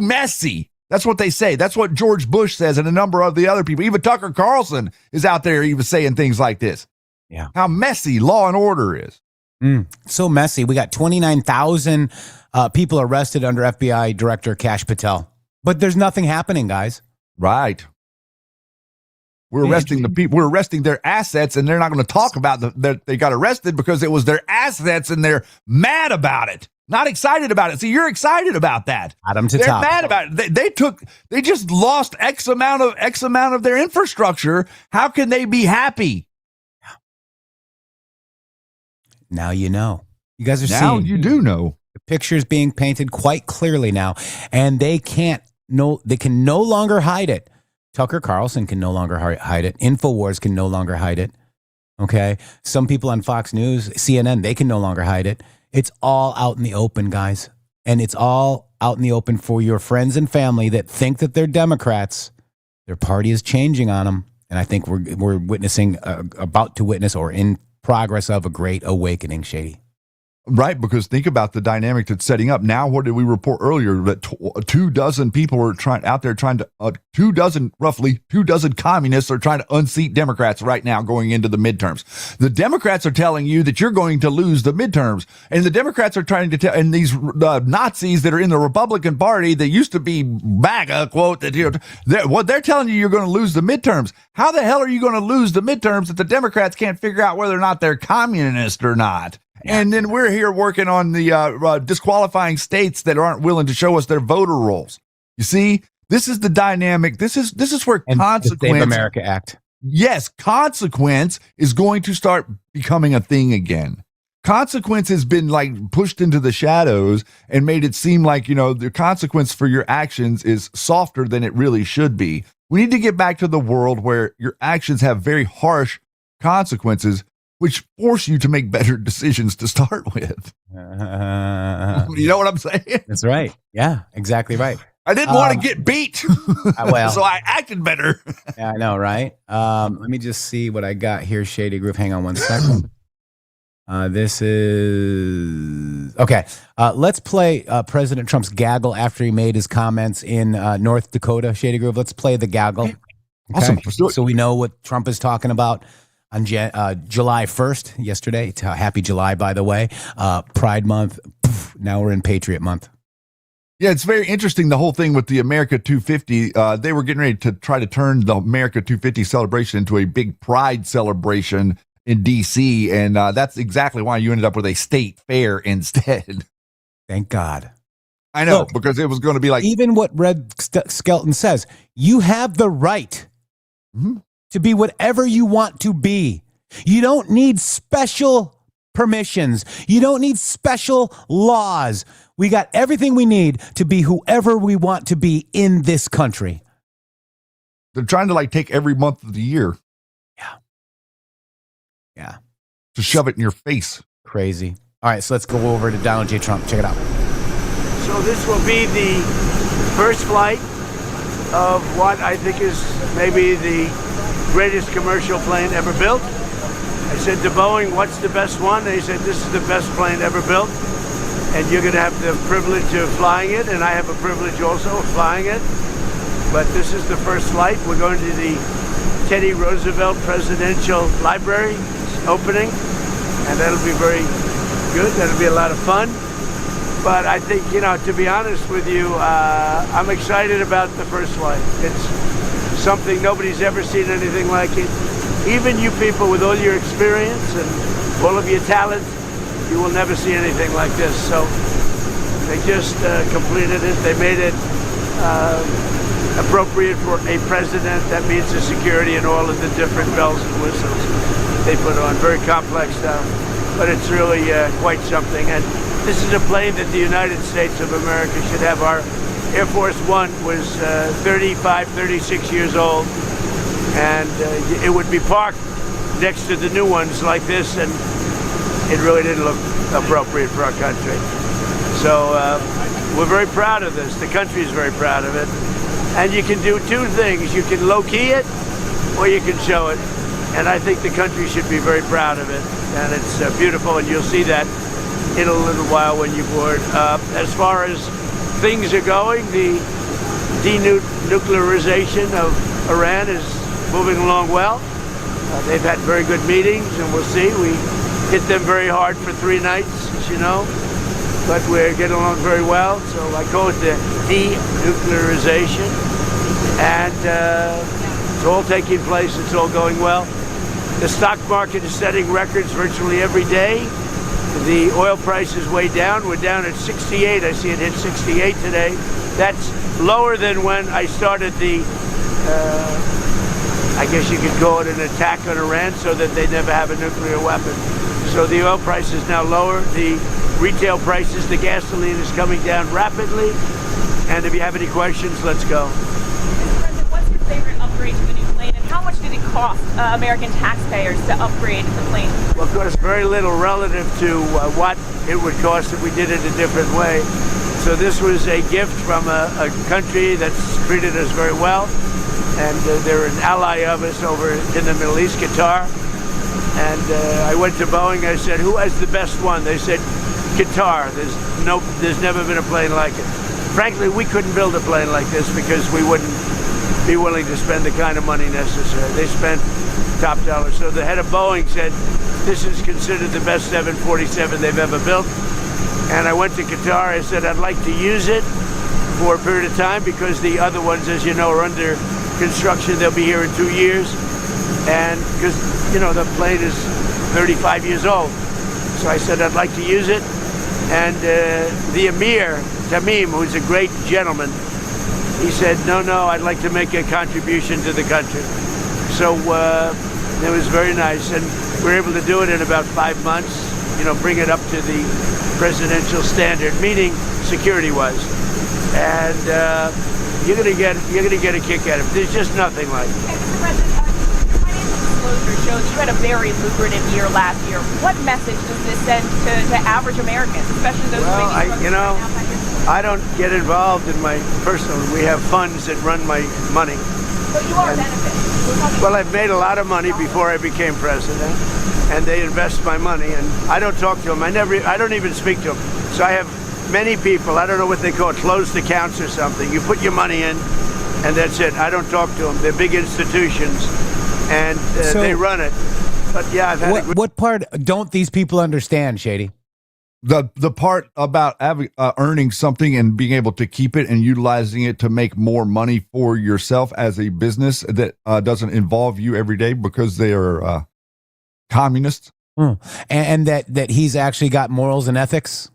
messy. That's what they say. That's what George Bush says, and a number of the other people. Even Tucker Carlson is out there even saying things like this. Yeah. How messy law and order is. So messy. We got 29,000 people arrested under FBI Director Kash Patel. But there's nothing happening, guys. Right. We're arresting the people. We're arresting their assets, and they're not going to talk about that they got arrested because it was their assets, and they're mad about it. Not excited about it. See, you're excited about that. They're mad about it. They just lost X amount of their infrastructure. How can they be happy? Now you know. You guys are now seeing. You do know. The picture's being painted quite clearly now, and they can no longer hide it. Tucker Carlson can no longer hide it. InfoWars can no longer hide it. Okay? Some people on Fox News, CNN, they can no longer hide it. It's all out in the open, guys. And it's all out in the open for your friends and family that think that they're Democrats. Their party is changing on them. And I think we're witnessing, about to witness, or in progress of, a great awakening, Shady. Right, because think about the dynamic that's setting up. Now, what did we report earlier? That 24 people are roughly 24 communists are trying to unseat Democrats right now going into the midterms. The Democrats are telling you that you're going to lose the midterms. And the Democrats are trying to tell, and these Nazis that are in the Republican Party that used to be MAGA, quote, that they're telling you're going to lose the midterms. How the hell are you going to lose the midterms if the Democrats can't figure out whether or not they're communist or not? And then we're here working on the disqualifying states that aren't willing to show us their voter rolls. You see, this is the dynamic. This is where consequence. The Save America Act. Yes, consequence is going to start becoming a thing again. Consequence has been pushed into the shadows and made it seem like, the consequence for your actions is softer than it really should be. We need to get back to the world where your actions have very harsh consequences, which force you to make better decisions to start with. You know what I'm saying? That's right. Yeah, exactly right. I didn't want to get beat, well, so I acted better. Yeah, I know, right? Let me just see what I got here, Shady Groove. Hang on one second. This is okay. Let's play President Trump's gaggle after he made his comments in North Dakota. Shady Groove. Let's play the gaggle. Okay? Awesome. Let's do it. So we know what Trump is talking about on July 1st, yesterday. Happy July, by the way. Pride Month. Now we're in Patriot Month. Yeah, it's very interesting, the whole thing with the America 250. They were getting ready to try to turn the America 250 celebration into a big pride celebration in D.C., and that's exactly why you ended up with a state fair instead. Thank God. I know, Look, because it was going to be like... Even what Red Skelton says, you have the right to be whatever you want to be. You don't need special permissions. You don't need special laws. We got everything we need to be whoever we want to be in this country. They're trying to like take every month of the year. Yeah. To shove it in your face. Crazy. All right, so let's go over to Donald J. Trump. Check it out. So this will be the first flight of what I think is maybe the greatest commercial plane ever built. I said to Boeing, what's the best one? They said, this is the best plane ever built. And you're going to have the privilege of flying it, and I have a privilege also of flying it. But this is the first flight. We're going to the Theodore Roosevelt Presidential Library opening, and that'll be very good. That'll be a lot of fun. But I think, you know, to be honest with you, I'm excited about the first flight. It's something nobody's ever seen anything like it. Even you people with all your experience and all of your talent, you will never see anything like this. So they just completed it. They made it appropriate for a president. That means the security and all of the different bells and whistles they put on. Very complex stuff, but it's really quite something. And this is a plane that the United States of America should have. Our Air Force One was 35, 36 years old, and it would be parked next to the new ones like this, and it really didn't look appropriate for our country. So we're very proud of this. The country is very proud of it. And you can do two things. You can low-key it, or you can show it. And I think the country should be very proud of it. And it's beautiful, and you'll see that in a little while when you board. As far as things are going, the denuclearization of Iran is moving along well. They've had very good meetings, and we'll see. We hit them very hard for 3 nights, as you know, but we're getting along very well. So I call it the denuclearization, and it's all taking place. It's all going well. The stock market is setting records virtually every day. The oil price is way down. We're down at 68. I see it hit 68 today. That's lower than when I started the I guess you could call it an attack on Iran so that they never have a nuclear weapon. So the oil price is now lower. The retail prices, the gasoline is coming down rapidly. And if you have any questions, let's go. Mr. President, what's your favorite upgrade to a new plane, and how much did it cost American taxpayers to upgrade the plane? Well, of course, very little relative to what it would cost if we did it a different way. So this was a gift from a country that's treated us very well. And they're an ally of us over in the Middle East, Qatar. And I went to Boeing. I said, "Who has the best one?" They said, "Qatar." There's never been a plane like it. Frankly, we couldn't build a plane like this because we wouldn't be willing to spend the kind of money necessary. They spent top dollar. So the head of Boeing said, "This is considered the best 747 they've ever built." And I went to Qatar. I said, "I'd like to use it for a period of time because the other ones, as you know, are under construction. They'll be here in 2 years, and because you know the plane is 35 years old." So I said I'd like to use it, and the Emir Tamim, who's a great gentleman, he said, "No, I'd like to make a contribution to the country." So it was very nice, and we were able to do it in about 5 months. You know, bring it up to the presidential standard, meaning security-wise, and You're gonna get a kick out of it. There's just nothing like it. Mr. President, your financial disclosure shows you had a very lucrative year last year. What message does this send to average Americans, especially those Well, who may be I don't get involved in my personal. We have funds that run my money. But you are benefiting. Well, I've made a lot of money before I became president, and they invest my money, and I don't talk to them. I don't even speak to them. So I have many people, I don't know what they call it, closed accounts or something. You put your money in, and that's it. I don't talk to them. They're big institutions, and they run it. But yeah, I've had what part don't these people understand, Shady? The part about earning something and being able to keep it and utilizing it to make more money for yourself as a business that doesn't involve you every day because they are communists. And that he's actually got morals and ethics.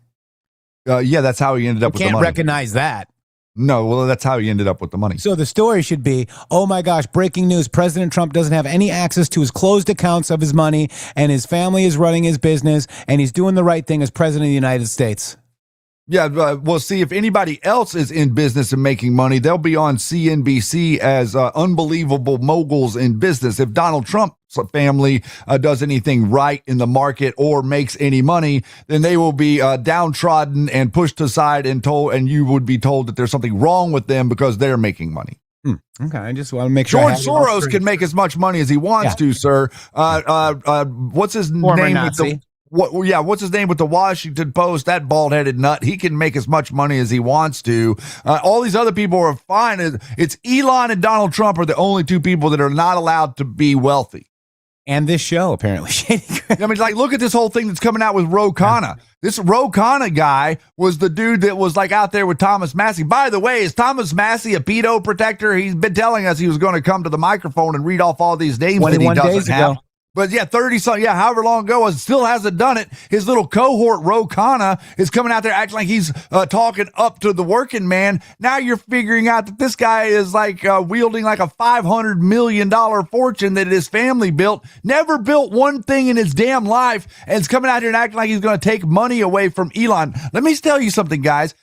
Yeah, that's how he ended up with the money. Can't recognize that. No, well, that's how he ended up with the money. So the story should be, oh my gosh, breaking news. President Trump doesn't have any access to his closed accounts of his money, and his family is running his business, and he's doing the right thing as president of the United States. Yeah, well, see, if anybody else is in business and making money, they'll be on CNBC as unbelievable moguls in business. If Donald Trump's family does anything right in the market or makes any money, then they will be downtrodden and pushed aside and told, and you would be told that there's something wrong with them because they're making money. Okay, I just want to make sure. George Soros can make as much money as he wants to, sir. What's his Former name? Nazi. What's his name with the Washington Post? That bald-headed nut. He can make as much money as he wants to. All these other people are fine. It's Elon and Donald Trump are the only two people that are not allowed to be wealthy. And this show, apparently. I mean, like, look at this whole thing that's coming out with Ro Khanna. This Ro Khanna guy was the dude that was like out there with Thomas Massie. By the way, is Thomas Massie a pedo protector? He's been telling us he was going to come to the microphone and read off all these names that he doesn't have. But yeah, 30-something, however long ago, still hasn't done it. His little cohort, Ro Khanna, is coming out there acting like he's talking up to the working man. Now you're figuring out that this guy is like wielding like a $500 million fortune that his family built, never built one thing in his damn life, and is coming out here and acting like he's going to take money away from Elon. Let me tell you something, guys.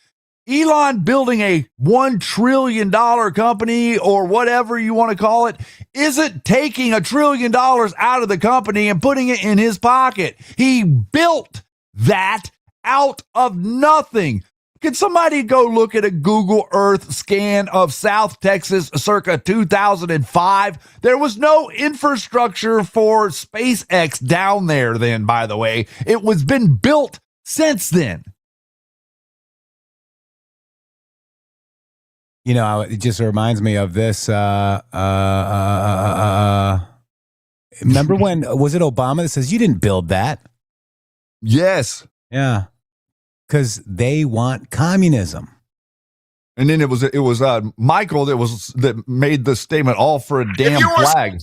Elon building a $1 trillion company or whatever you want to call it isn't taking $1 trillion out of the company and putting it in his pocket. He built that out of nothing. Can somebody go look at a Google Earth scan of South Texas circa 2005? There was no infrastructure for SpaceX down there then, by the way. It was been built since then. You know, it just reminds me of this. Remember when, was it Obama that says, you didn't build that? Yes. Yeah. Because they want communism. And then it was Michael that made the statement, all for a damn flag.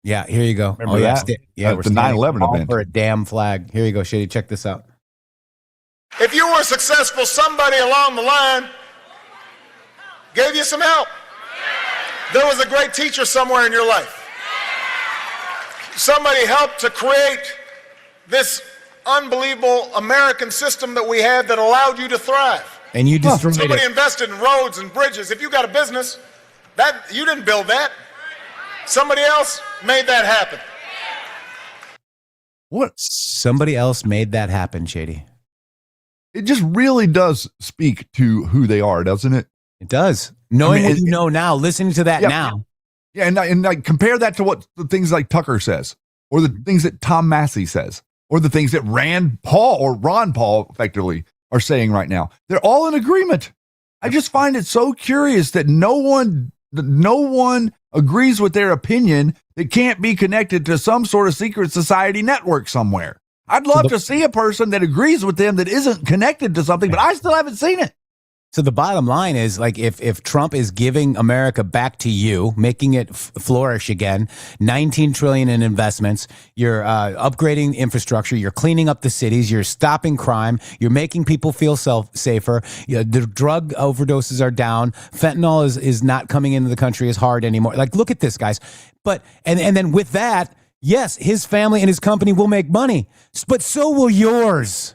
Yeah, here you go. Remember that? Yeah, At the 9/11 all event. for a damn flag. Here you go, Shady. Check this out. If you were successful, somebody along the line gave you some help. There was a great teacher somewhere in your life. Somebody helped to create this unbelievable American system that we have that allowed you to thrive. And you destroyed Somebody it. invested in roads and bridges. If you got a business, that you didn't build that. Somebody else made that happen. What? Somebody else made that happen, Shady. It just really does speak to who they are, doesn't it? It does. Knowing what you know now, listening to that now. Yeah, and like compare that to what the things like Tucker says, or the things that Tom Massey says, or the things that Ron Paul effectively are saying right now. They're all in agreement. I just find it so curious that no one agrees with their opinion that can't be connected to some sort of secret society network somewhere. I'd love to see a person that agrees with them that isn't connected to something, but I still haven't seen it. So the bottom line is, like, if Trump is giving America back to you, making it flourish again, $19 trillion in investments, you're upgrading infrastructure, you're cleaning up the cities, you're stopping crime, you're making people feel safer, the drug overdoses are down, fentanyl is not coming into the country as hard anymore. Like, look at this, guys. But and then with that, yes, his family and his company will make money, but so will yours.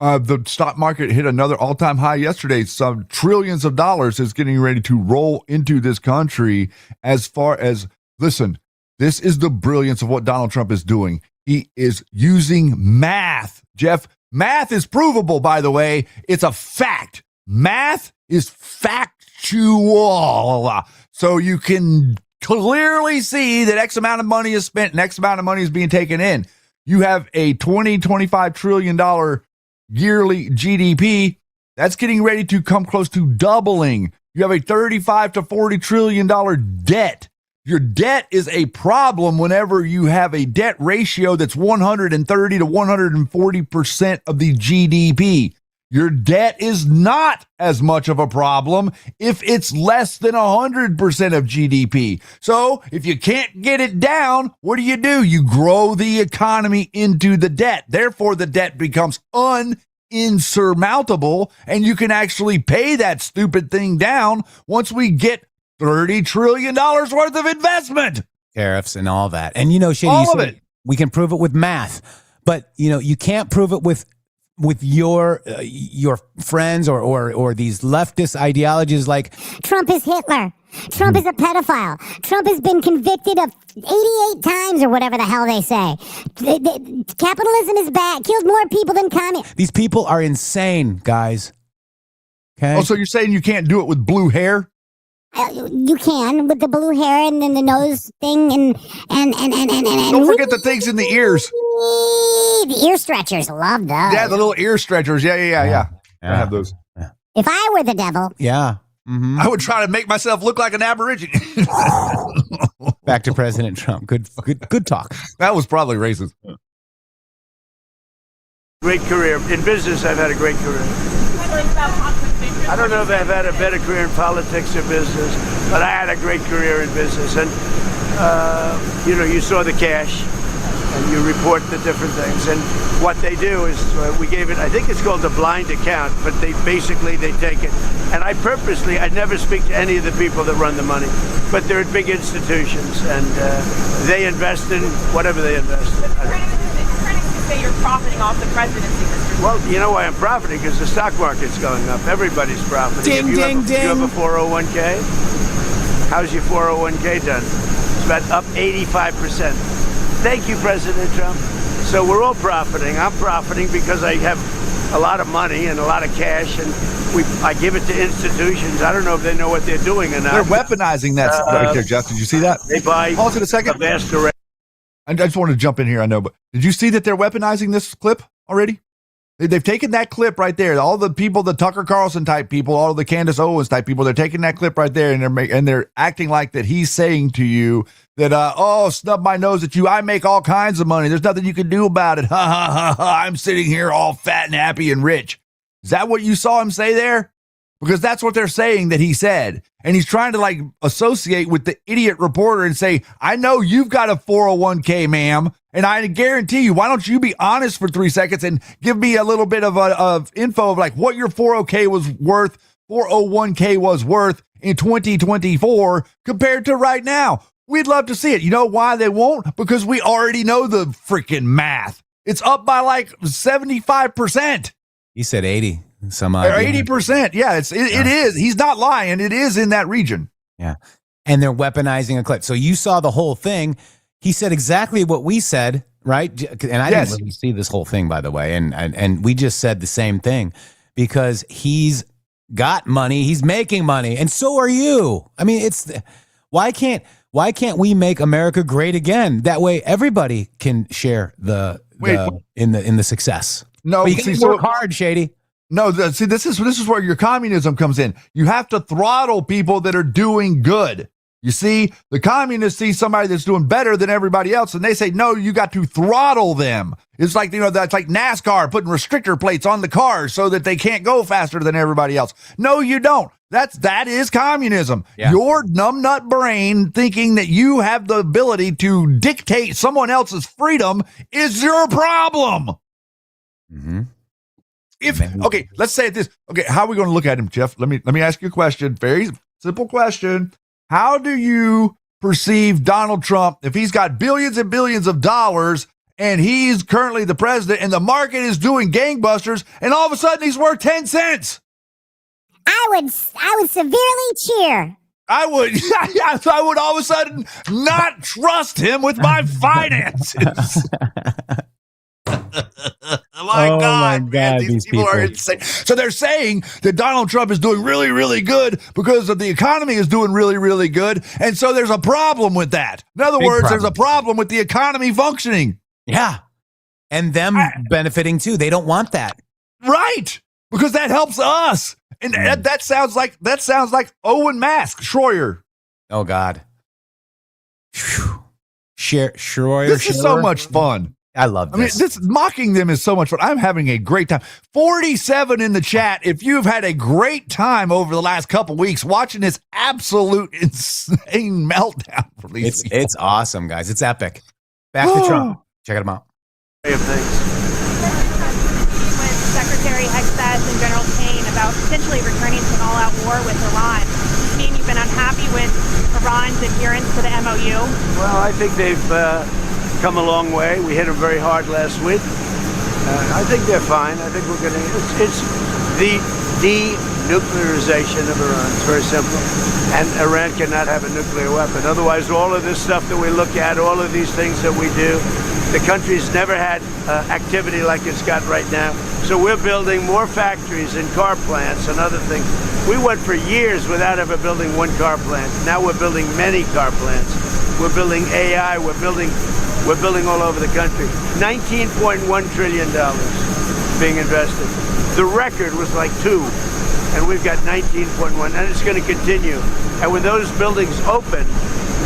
The stock market hit another all-time high yesterday. Some trillions of dollars is getting ready to roll into this country. As far as, listen, this is the brilliance of what Donald Trump is doing. He is using math. Jeff, math is provable, by the way. It's a fact. Math is factual. So you can clearly see that X amount of money is spent and X amount of money is being taken in. You have a $25 trillion yearly GDP. That's getting ready to come close to doubling. You have a $35 to $40 trillion debt. Your debt is a problem whenever you have a debt ratio that's 130 to 140% of the GDP. Your debt is not as much of a problem if it's less than 100% of GDP. So if you can't get it down, what do? You grow the economy into the debt. Therefore, the debt becomes insurmountable, and you can actually pay that stupid thing down once we get $30 trillion worth of investment. Tariffs and all that. And, Shady, all of it. We can prove it with math, but, you can't prove it with your friends or these leftist ideologies like Trump is Hitler. Trump is a pedophile. Trump has been convicted of 88 times or whatever the hell they say. Capitalism is bad. Killed more people than communists. These people are insane, guys. Okay. Oh, so you're saying you can't do it with blue hair? You can with the blue hair and then the nose thing and don't forget the things in the ears. The ear stretchers, love those. Yeah, the little ear stretchers. Yeah. I have those. If I were the devil, yeah, I would try to make myself look like an Aborigine. Back to President Trump. Good talk. That was probably racist. Great career in business. I've had a great career. I don't know if I've had a better career in politics or business, but I had a great career in business. And, you saw the cash and you report the different things. And what they do is we gave it, I think it's called the blind account, but they take it. And I never speak to any of the people that run the money, but they're at big institutions and they invest in whatever they invest in. Say you're profiting off the presidency, Mr. Well, you know why I'm profiting? Because the stock market's going up. Everybody's profiting. Ding, ding. You have a 401k? How's your 401k done? It's about up 85%. Thank you, President Trump. So we're all profiting. I'm profiting because I have a lot of money and a lot of cash, and I give it to institutions. I don't know if they know what they're doing or not. They're weaponizing that right there, Jeff. Did you see that? They buy Pause it a second. a vast array. I just want to jump in here. I know, but did you see that they're weaponizing this clip already? They've taken that clip right there. All the people, the Tucker Carlson type people, all the Candace Owens type people, they're taking that clip right there and they're acting like that he's saying to you that, snub my nose at you. I make all kinds of money. There's nothing you can do about it. Ha ha ha ha. I'm sitting here all fat and happy and rich. Is that what you saw him say there? Because that's what they're saying that he said. And he's trying to associate with the idiot reporter and say, I know you've got a 401k, ma'am. And I guarantee you, why don't you be honest for 3 seconds and give me a little bit of info of what your 401k was worth in 2024 compared to right now. We'd love to see it. You know why they won't? Because we already know the freaking math. It's up by 75%. He said 80. Some or 80%. Yeah, it is. He's not lying. It is in that region. Yeah. And they're weaponizing a clip. So you saw the whole thing. He said exactly what we said, right? And I didn't really see this whole thing, by the way. And we just said the same thing because he's got money. He's making money. And so are you. I mean, why can't we make America great again? That way everybody can share in the success. No, but you work hard, Shady. No, see, this is where your communism comes in. You have to throttle people that are doing good. You see, the communists see somebody that's doing better than everybody else, and they say, no, you got to throttle them. It's like, that's like NASCAR putting restrictor plates on the cars so that they can't go faster than everybody else. No, you don't. That is communism. Yeah. Your numbnut brain thinking that you have the ability to dictate someone else's freedom is your problem. Mm-hmm. Okay, let's say this. Okay, how are we going to look at him, Jeff? Let me ask you a question. Very simple question. How do you perceive Donald Trump if he's got billions and billions of dollars and he's currently the president, and the market is doing gangbusters, and all of a sudden he's worth 10 cents. I would severely cheer. I would all of a sudden not trust him with my finances. My God, man, these people are insane. So they're saying that Donald Trump is doing really, really good because of the economy is doing really, really good. And so there's a problem with that. In other words, there's a problem with the economy functioning. Yeah. And them benefiting too. They don't want that. Right. Because that helps us. And that sounds like Owen Mask, Schroyer. Oh God. Schroyer. This is so much fun. I love this. I mean, mocking them is so much fun. I'm having a great time. 47 in the chat. If you've had a great time over the last couple weeks watching this absolute insane meltdown for these people. It's awesome, guys. It's epic. Back to Trump. Check it out. With Secretary Hexas and General Kane about potentially returning to an all-out war with Iran. Does this mean you've been unhappy with Iran's adherence to the MOU? Well, I think they've come a long way. We hit them very hard last week. I think they're fine. I think we're going to... It's the denuclearization of Iran. It's very simple. And Iran cannot have a nuclear weapon. Otherwise, all of this stuff that we look at, all of these things that we do, the country's never had activity like it's got right now. So we're building more factories and car plants and other things. We went for years without ever building one car plant. Now we're building many car plants. We're building AI. We're building all over the country. $19.1 trillion being invested. The record was like 2, and we've got 19.1, and it's going to continue. And when those buildings open,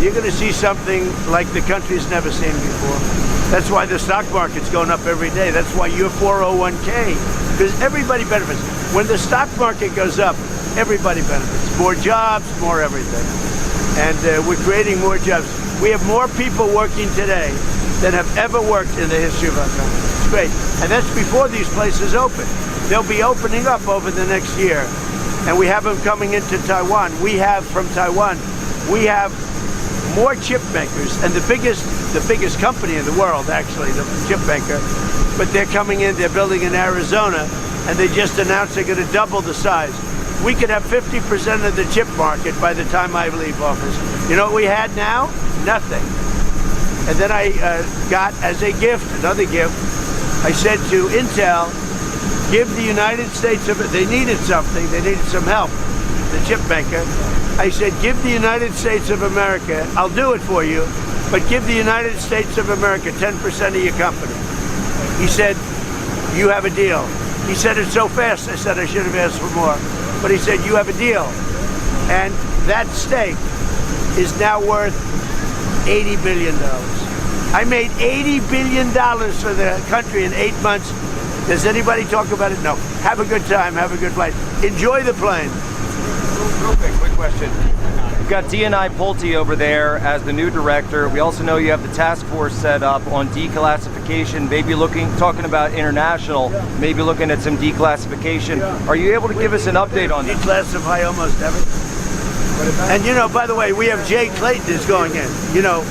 you're going to see something like the country's never seen before. That's why the stock market's going up every day. That's why your 401k, because everybody benefits. When the stock market goes up, everybody benefits. More jobs, more everything. And we're creating more jobs. We have more people working today than have ever worked in the history of our country. It's great. And that's before these places open. They'll be opening up over the next year. And we have them coming into Taiwan. We have from Taiwan, we have more chip makers, and the biggest company in the world, actually, the chip maker, but they're coming in, they're building in Arizona, and they just announced they're going to double the size. We could have 50% of the chip market by the time I leave office. You know what we had now? Nothing. And then I got as a gift, another gift, I said to Intel, give the United States, they needed something, they needed some help, the chip maker. I said, give the United States of America, I'll do it for you, but give the United States of America 10% of your company. He said, you have a deal. He said it so fast, I said I should have asked for more. But he said, you have a deal. And that stake is now worth $80 billion. I made $80 billion for the country in 8 months. Does anybody talk about it? No. Have a good time. Have a good flight. Enjoy the plane. Real quick question. You've got DNI Pulte over there as the new director. We also know you have the task force set up on declassification, maybe talking about international, maybe looking at some declassification. Are you able to give us an update on that? Declassify almost everything. And you know, by the way, we have Jay Clayton is going in. You know,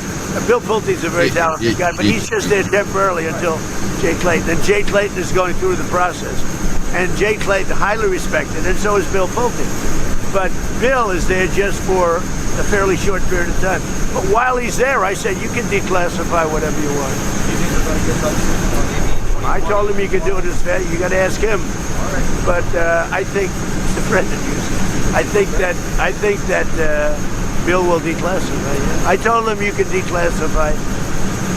Bill Pulte's a very talented guy, but he's just there temporarily until Jay Clayton. And Jay Clayton is going through the process. And Jay Clayton, highly respected, and so is Bill Pulte. But Bill is there just for a fairly short period of time. But while he's there, I said, you can declassify whatever you want. I told him you could do it as fast. You got to ask him. But I think it's a friend of yours. I think that Bill will declassify. I told him you can declassify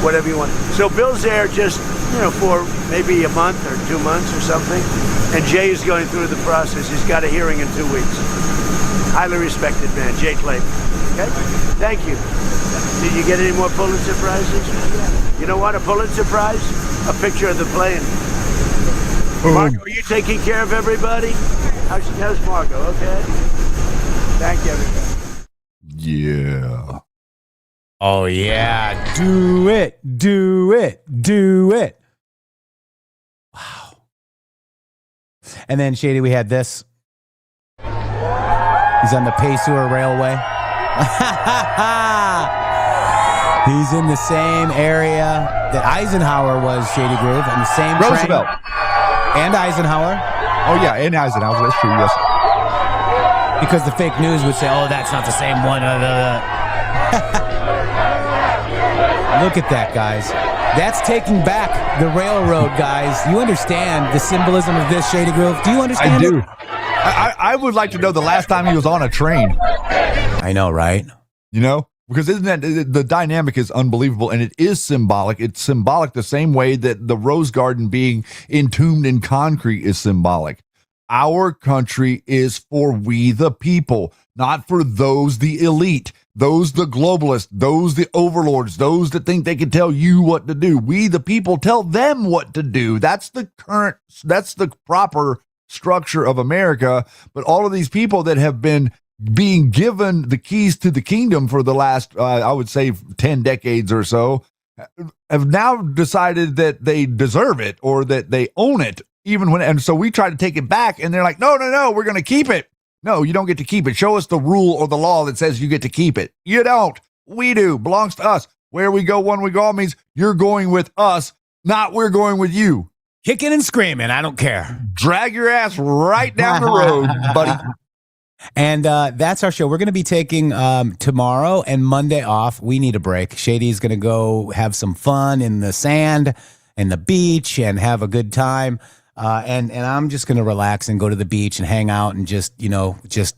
whatever you want. So Bill's there just, for maybe a month or 2 months or something. And Jay is going through the process. He's got a hearing in 2 weeks. Highly respected man, Jay Clayton. Okay? Thank you. Did you get any more Pulitzer Prizes? You know what? A Pulitzer Prize? A picture of the plane. Margo, are you taking care of everybody? How's Margo? Okay? Thank you, everybody. Yeah. Oh, yeah. Do it. Do it. Do it. Wow. And then, Shady, we had this. He's on the Payseur Railway. He's in the same area that Eisenhower was, Shady Groove, on the same Roosevelt. train. And Eisenhower. Oh, yeah, and Eisenhower. That's true, yes. Because the fake news would say, oh, that's not the same one. Look at that, guys. That's taking back the railroad, guys. You understand the symbolism of this, Shady Groove? Do you understand I do. it? I would like to know the last time he was on a train. I know, right? You know? Because isn't that the dynamic is unbelievable, and it is symbolic. It's symbolic the same way that the Rose Garden being entombed in concrete is symbolic. Our country is for we the people, not for those the elite, those the globalists, those the overlords, those that think they can tell you what to do. We the people tell them what to do. That's the proper structure of America. But all of these people that have been being given the keys to the kingdom for the last, I would say 10 decades or so, have now decided that they deserve it or that they own it. And so we try to take it back and they're like, no, we're going to keep it. No, you don't get to keep it. Show us the rule or the law that says you get to keep it. You don't. We do. Belongs to us. Where we go, when we go means you're going with us, not we're going with you. Kicking and screaming. I don't care. Drag your ass right down the road, buddy. And that's our show. We're going to be taking tomorrow and Monday off. We need a break. Shady's going to go have some fun in the sand and the beach and have a good time. And I'm just going to relax and go to the beach and hang out and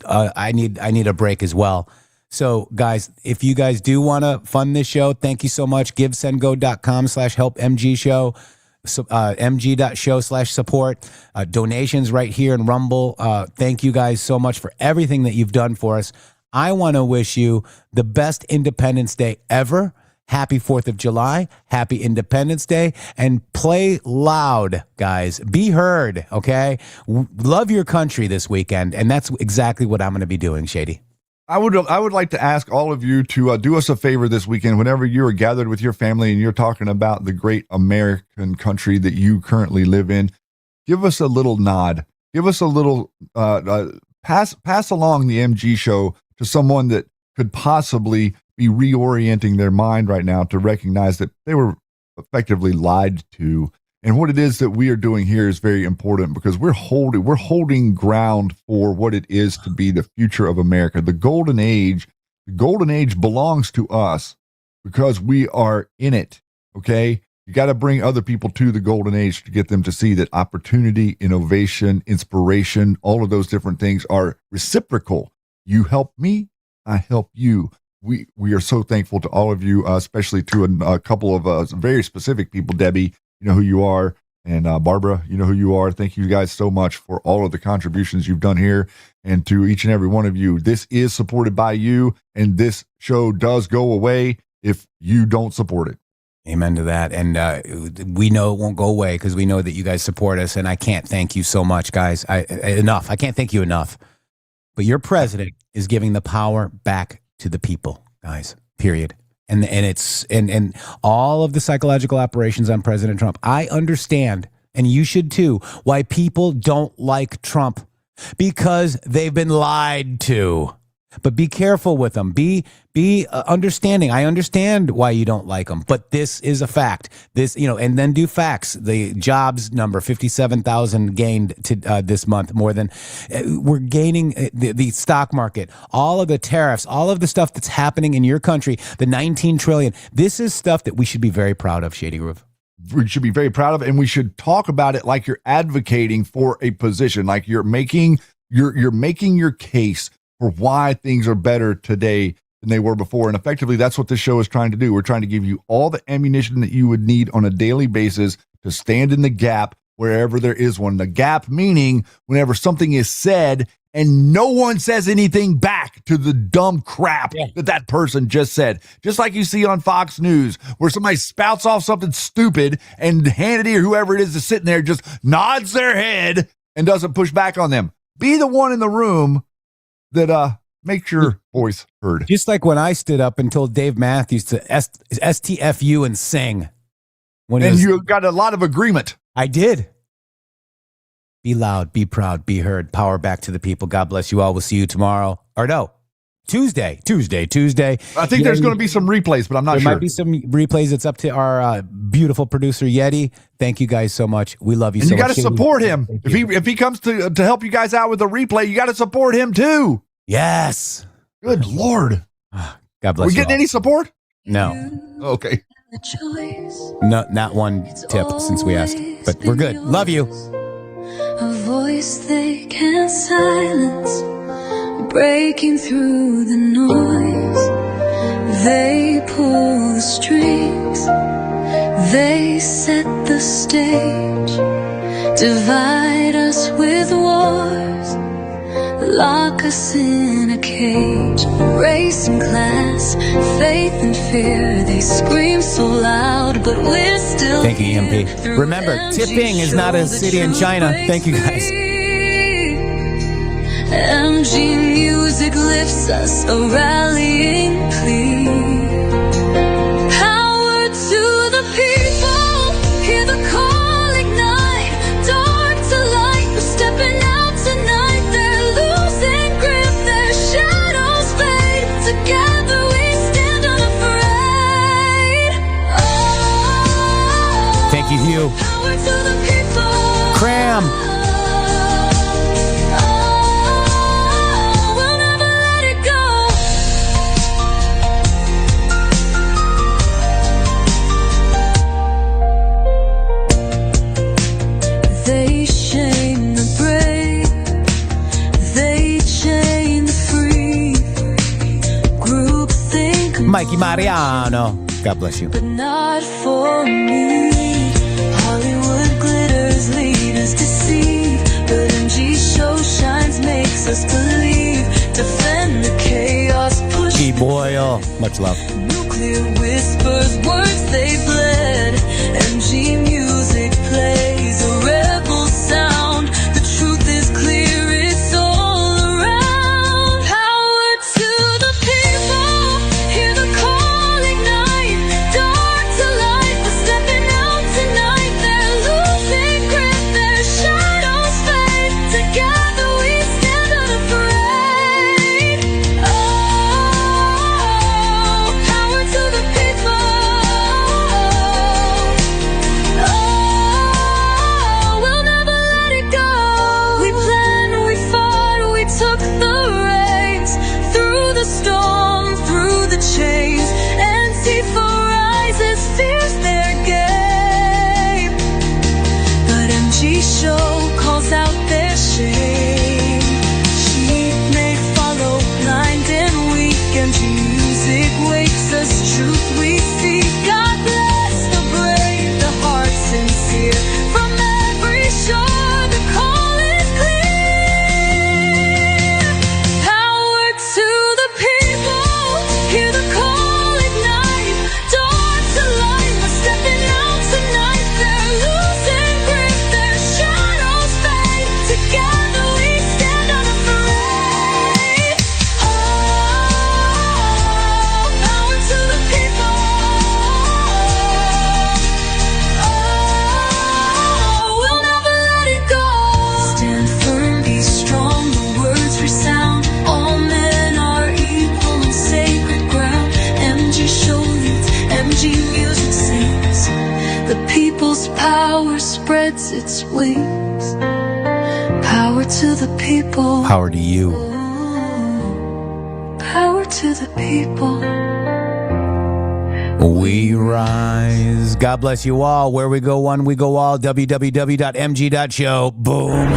I need a break as well. So guys, if you guys do want to fund this show, thank you so much. GiveSendGo.com/helpmgshow. mg.show/support. Donations right here in Rumble. Thank you guys so much for everything that you've done for us. I want to wish you the best Independence Day ever. Happy 4th of July. Happy Independence Day. And play loud, guys. Be heard, okay? Love your country this weekend. And that's exactly what I'm going to be doing, Shady. I would like to ask all of you to do us a favor this weekend. Whenever you are gathered with your family and you're talking about the great American country that you currently live in, give us a little nod. Give us a little pass along the MG show to someone that could possibly be reorienting their mind right now to recognize that they were effectively lied to. And what it is that we are doing here is very important because we're holding ground for what it is to be the future of America. The golden age belongs to us because we are in it. Okay. You got to bring other people to the golden age to get them to see that opportunity, innovation, inspiration, all of those different things are reciprocal. You help me, I help you. We are so thankful to all of you, especially to a couple of very specific people. Debbie, you know who you are, and Barbara, you know who you are. Thank you guys so much for all of the contributions you've done here, and to each and every one of you. This is supported by you, and this show does go away if you don't support it. Amen to that. And we know it won't go away because we know that you guys support us, and I can't thank you so much, guys. I can't thank you enough. But your president is giving the power back to the people, guys, period. And all of the psychological operations on President Trump. I understand, and you should too, why people don't like Trump, because they've been lied to. But be careful with them. Be understanding. I understand why you don't like them, but this is a fact. And then do facts. The jobs number 57,000 gained to this month, more than we're gaining the stock market, all of the tariffs, all of the stuff that's happening in your country, the 19 trillion. This is stuff that we should be very proud of, Shady Groove. We should be very proud of, and we should talk about it like you're advocating for a position, like you're making your case for why things are better today than they were before. And effectively, that's what this show is trying to do. We're trying to give you all the ammunition that you would need on a daily basis to stand in the gap wherever there is one. The gap meaning whenever something is said and no one says anything back to the dumb crap that person just said. Just like you see on Fox News, where somebody spouts off something stupid and Hannity or whoever it is sitting there just nods their head and doesn't push back on them. Be the one in the room that makes your voice heard. Just like when I stood up and told Dave Matthews to STFU and sing. You got a lot of agreement. I did. Be loud, be proud, be heard. Power back to the people. God bless you all. We'll see you tomorrow. Or no, Tuesday. I think there's going to be some replays, but I'm not there sure. There might be some replays. It's up to our beautiful producer, Yeti. Thank you guys so much. We love you and so you got much. to support him. If he comes to help you guys out with the replay, you got to support him too. Yes. Good Lord. God bless we you. Getting all. any support? No. Okay. No, not one tip since we asked, but we're good. Love you. A voice they can't silence, breaking through the noise. They pull the strings, they set the stage, divide us with wars, lock us in a cage. Race and class, faith and fear, they scream so loud, but we're still Thank you, EMP. Remember, tipping is not a city in China. Thank you, guys. MG music lifts us, a rallying plea. Power to the people, hear the call ignite. Dark to light, we're stepping out tonight. They're losing grip, their shadows fade. Together we stand unafraid. Oh, Thank you, Hugh. power to the people. Cram. We'll never let it go. They shame the brave, they chain the free. Group think, Mikey Mariano. God bless you. but not for me. Hollywood glitters, lead us deceive, but MG show shines, makes us believe. Defend the chaos, push Boyle. Much love. nuclear whispers, words they bled. MG music plays a rebel sound. The truth is clear, it's all around. Power to the people, hear the call ignite. Dark to light, we're stepping out tonight. They're losing grip, their shadows fade. Together we stand unafraid. Oh, power to the people. Oh, we'll never let it go. We planned, we fought, we took the reins. Through the storm, through the chains. Antifa rises, fears their game. But MG show calls out their shame. Sheep may follow, blind and weak. MG music wakes us, truth we seek. God bless the brave, the heart sincere. From every shore, the call is clear. Power to the people, hear the call ignite. Dark to light, we're stepping out tonight. They're losing grip, their shadows fade. Together we stand unafraid. Oh, power to the people. Oh, we'll never let it go. Stand firm, be strong, the words resound. All men are equal in sacred ground. MG show leads, MG music sings. The people's power spreads its wings. Power to the people. Power to you. Power to the people. We rise. God bless you all. Where we go one, we go all. www.mg.show. Boom.